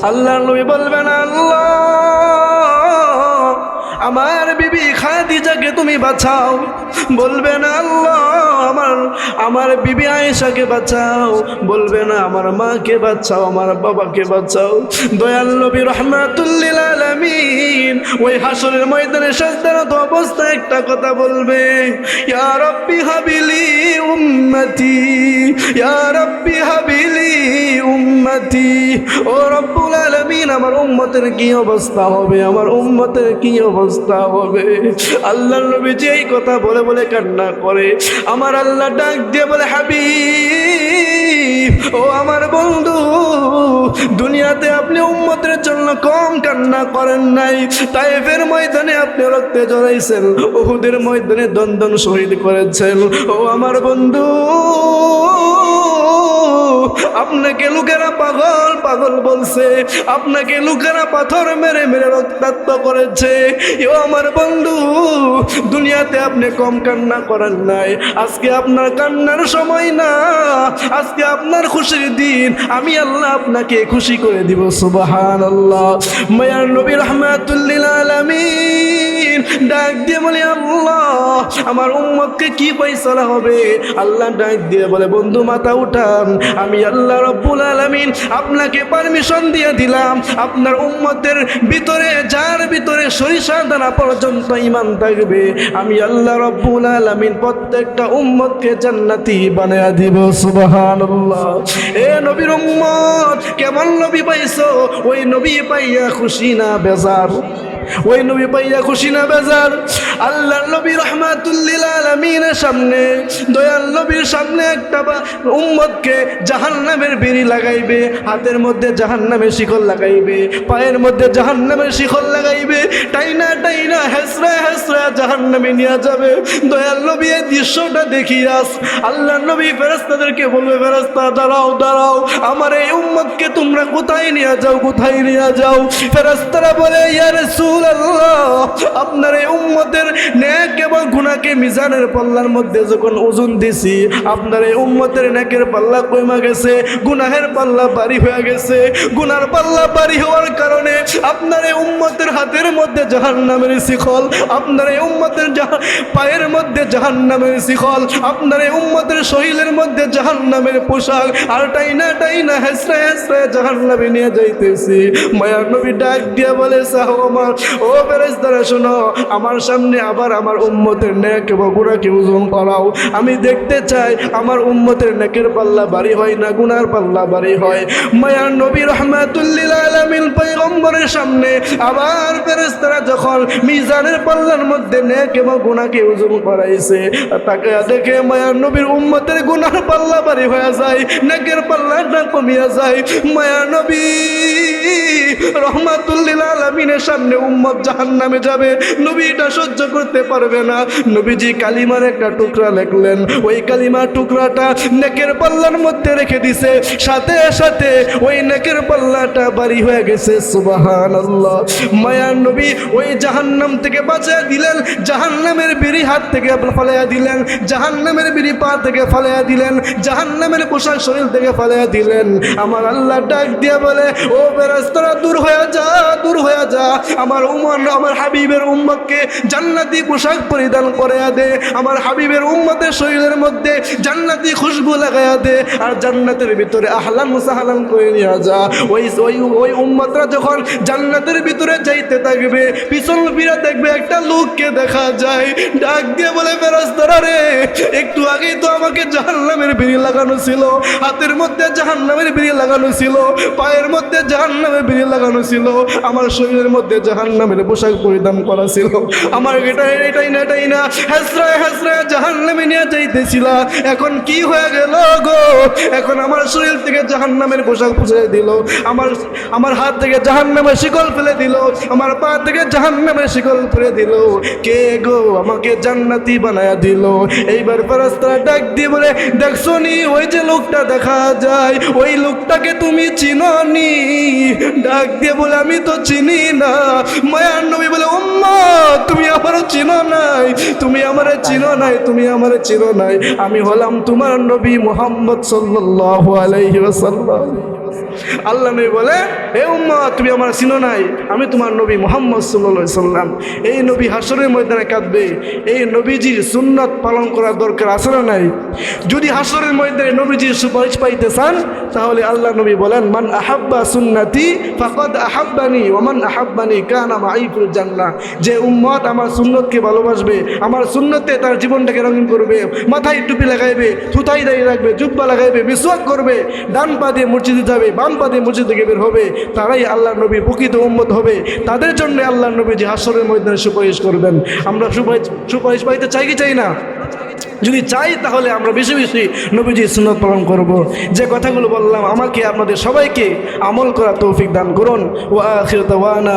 S1: আল্লাহর নবী বলবে না আল্লাহ আমার বিবি খাদিজাকে তুমি বাঁচাও। বলবে না আল্লাহ আমার বিবি আয়েশাকে বাঁচাও। বলবে না আমার মাকে বাঁচাও, আমার বাবাকে বাঁচাও। দয়াল নবী রাহমাতুল লিল আলামিন ওই হাসরের ময়দানে সিজদারত অবস্থায় একটা কথা বলবে, ইয়া রাব্বি হাবিলি উম্মতি, ইয়া রাব্বি হাবিলি উম্মতি। ও রব্বুল আলামিন আমার উম্মতের কি অবস্থা হবে, আমার উম্মতের কি অবস্থা হবে। আল্লাহর নবী যে এই কথা বলে বলে কান্না করে, আমার আল্লাহ ডাক দিয়ে বলে হাবিব ও আমার বন্ধু, দুনিয়াতে আপনি উম্মতের জন্য কম কান্না করেন নাই। তায়েফের ময়দানে আপনি রক্তে জড়াইছেন, উহুদের ময়দানে দন্দন শহীদ করেছেন। ও আমার বন্ধু আপনাকে লোকেরা পাগল পাগল বলছে, আপনাকে লোকেরা পাথর মেরে মেরে রক্তাক্ত করেছে। ও আমার বন্ধু, দুনিয়াতে আপনি কম কান্না করেন নাই, আজকে আপনার কান্নার সময় না, আজকে আপনার খুশির দিন। আমি আল্লাহ আপনাকে খুশি করে দিব। সুবহানাল্লাহ। মায়ার নবী রাহমাতুল লিল আলামিন ডাক দিয়ে বলে, আল্লাহ আমার উম্মতকে কি ফয়সালা হবে? আল্লাহ ডাক দিয়ে বলে, বন্ধু মাথা উঠান, আমি আল্লাহ রাব্বুল আলামিন আপনাকে পারমিশন দিয়ে দিলাম, আপনার উম্মতের ভিতরে যার ভিতরে সরিষা দানা পর্যন্ত ঈমান থাকবে, আমি আল্লাহ রাব্বুল আলামিন প্রত্যেকটা উম্মতকে জান্নাতি বানায়া দিব। সুবহানাল্লাহ। এ নবীর উম্মত, কেমন নবী পাইছো? ওই নবী পাইয়া খুশি না বেজার? ওই নবী পাইয়া খুশি না বেজার? আল্লাহর নবী রাহমাতুল লিল আলামিনের সামনে, দয়াল নবীর সামনে একটা উম্মতকে জাহান্নামের বিড়ি লাগাইবে, হাতের মধ্যে জাহান্নামের শিকল লাগাইবে, পায়ের মধ্যে জাহান্নামের শিকল লাগাইবে, টাইনা টাইনা হেসরা হেসরা জাহান্নামে নিয়ে যাবে। দয়াল নবী এই দৃশ্যটা দেখিয়াস আল্লাহর নবী ফেরেশতাদেরকে বলবে, ফেরেশতা দাঁড়াও দাঁড়াও, আমার এই উম্মতকে তোমরা কোথায় নিয়ে যাও, কোথায় নিয়ে যাও? ফেরেশতারা বলে, ইয়া রাসূলুল্লাহ, আপনার এই উম্মতের নেক এবং গুনাহকে মিজানের পাল্লার মধ্যে যখন ওজন দিছি, আপনার এই উম্মতের নেকের পাল্লা কমে গেছে, গুনাহের পাল্লা ভারী হয়ে গেছে। গুনার পাল্লা ভারী হওয়ার কারণে আপনার এই উম্মতের হাতের মধ্যে জাহান্নামের শিকল, আপনার এই উম্মতের পায়ের মধ্যে জাহান্নামের শিকল, আপনার এই উম্মতের শরীরের মধ্যে জাহান্নামের পোশাক, আর টাইনা টাইনা হেসরা হেসরা জাহান্নামে নিয়ে যাইতেছি। মায়ার নবী ডাক দিয়ে বলে, সাহো আমার, ও ফেরেশতারা শোনো, আমার সামনে আবার আমার উম্মতের নেক এবং গুনাহকে ওজন করাও। আমি দেখতে চাই আমার উম্মতের নেকের পাল্লা ভারী হয় না গুনার পাল্লা ভারী হয়। মায়ার নবী রাহমাতুল লিল আলামিন পয়গম্বরের সামনে আবার ফেরেশতারা যখন মিজানের পাল্লার মধ্যে নেক এবং গুনাহকে ওজন করাইছে, তাকে দেখে মায়ার নবীর উম্মতের গুনার পাল্লা ভারী হয়ে যায়, নেকের পাল্লাটা কমিয়া যায়। মায়ার নবী রাহমাতুল লিল আলামিনের সামনে উম্মত জাহান্নামে যাবে, নবী এটা সহ্য করতে পারবে না। নবীজি কালিমার একটা টুকরা লিখলেন, ওই কালিমার টুকরাটা নেকের পাল্লার মধ্যে রেখে দিছে, সাথে সাথে ওই নেকের পাল্লাটা ভারী হয়ে গেছে। সুবহানাল্লাহ। মায়ার নবী ওই জাহান্নাম থেকে বাঁচিয়ে দিলেন, জাহান্নামের বিড়ি হাত থেকে ফালাইয়া দিলেন, জাহান্নামের বিড়ি পা থেকে ফালাইয়া দিলেন, জাহান্নামের পোশাক শরীর থেকে ফালাইয়া দিলেন। আমার আল্লাহ ডাক দিয়ে বলে, ও ফেরেশতারা দূর হয়ে যা, দূর হয়ে যা, আমার আমার হাবিবের উম্মতকে জান্নাতি পোশাক পরিধান করাইয়া দে, আমার হাবিবের উম্মতের শরীরের মধ্যে জান্নাতি খুশবু লাগাইয়া দে, আর জান্নাতের ভিতরে আহলান সাহলান করে নিয়ে যা। ওই উম্মতরা যখন জান্নাতের ভিতরে যাইতে থাকবে, পিছন ফিরে দেখবে একটা লোককে দেখা যায়, ডাক দিয়ে বলে, ফেরেশতারা রে, একটু আগেই তো আমাকে জাহান্নামের বিড়ি লাগানো ছিল, হাতের মধ্যে জাহান্নামের বিড়ি লাগানো ছিল, পায়ের মধ্যে জাহান্নামের বিড়ি লাগানো ছিল, আমার শরীরের মধ্যে জাহান্নামের পোশাক পরিধান করা ছিল, আমার এটাই না হেসরায় হেসরায় জাহান্নামে নিয়ে যাইতেছিল, এখন কি হয়ে গেল গো? এখন আমার শরীর থেকে জাহান্নামের পোশাক পুষে দিল, আমার হাত থেকে জাহান্নামের শিকল ফেলে দিল, আমার পা থেকে জাহান্নামের শিকল ফেলে দিল, কে গো আমাকে জান্নাতি বানায়া দিল? এইবার ফেরেশতারা ডাক দিয়ে বলে, দেখছো নি ওই যে লোকটা দেখা যায়, ওই লোকটাকে তুমি চিনো নি? ডাক দিয়ে বলে, আমি তো চিনি না। মায়ার নবী বলে, উম্মত তুমি আমারে চিনো নাই, তুমি আমারে চিনো নাই, তুমি আমারে চিনো নাই, আমি হলাম তোমার নবী মুহাম্মদ সাল্লাল্লাহু আলাইহি ওয়াসাল্লাম। আল্লাহ নবী বলে, হে উম্মত তুমি আমার চিনো নাই, আমি তোমার নবী মুহাম্মদ সাল্লাল্লাহু আলাইহি ওয়াসাল্লাম। এই নবী হাসরের ময়দানে কাঁদবে, এই নবীজির সুন্নাত পালন করার দরকার আছে না নাই? যদি হাসরের ময়দানে নবীজির সুপারিশ পাইতে চান, তাহলে আল্লাহ নবী বলেন, মান আহাব্বা সুন্নতি ফাকাদ আহাব্বানি ওয়া মান আহাব্বানি কানা মাই ফিল জান্নাহ। যে উম্মত আমার সুন্নতকে ভালোবাসবে, আমার সুন্নতে তার জীবনটাকে রঙিন করবে, মাথায় টুপি লাগাইবে, থুতাই দাঁড়িয়ে রাখবে, জুব্বা লাগাইবে, মিসওয়াক করবে, ডান পা দিয়ে মসজিদে যাবে, বাম পা দিয়ে মসজিদ থেকে বের হবে, তারাই আল্লাহ নবীর প্রকৃত উম্মত হবে। তাদের জন্য আল্লাহ নবী যে হাসরের ময়দানে সুপারিশ করবেন। আমরা সুপারিশ পাইতে চাই কি চাই না? যদি চাই তাহলে আমরা বেশি বেশি নবীজির সুন্নাত পালন করব। যে কথাগুলো বললাম, আমাকে আপনাদের সবাইকে আমল করা তৌফিক দান করুন। ওয়া আখিরু দাওয়ানা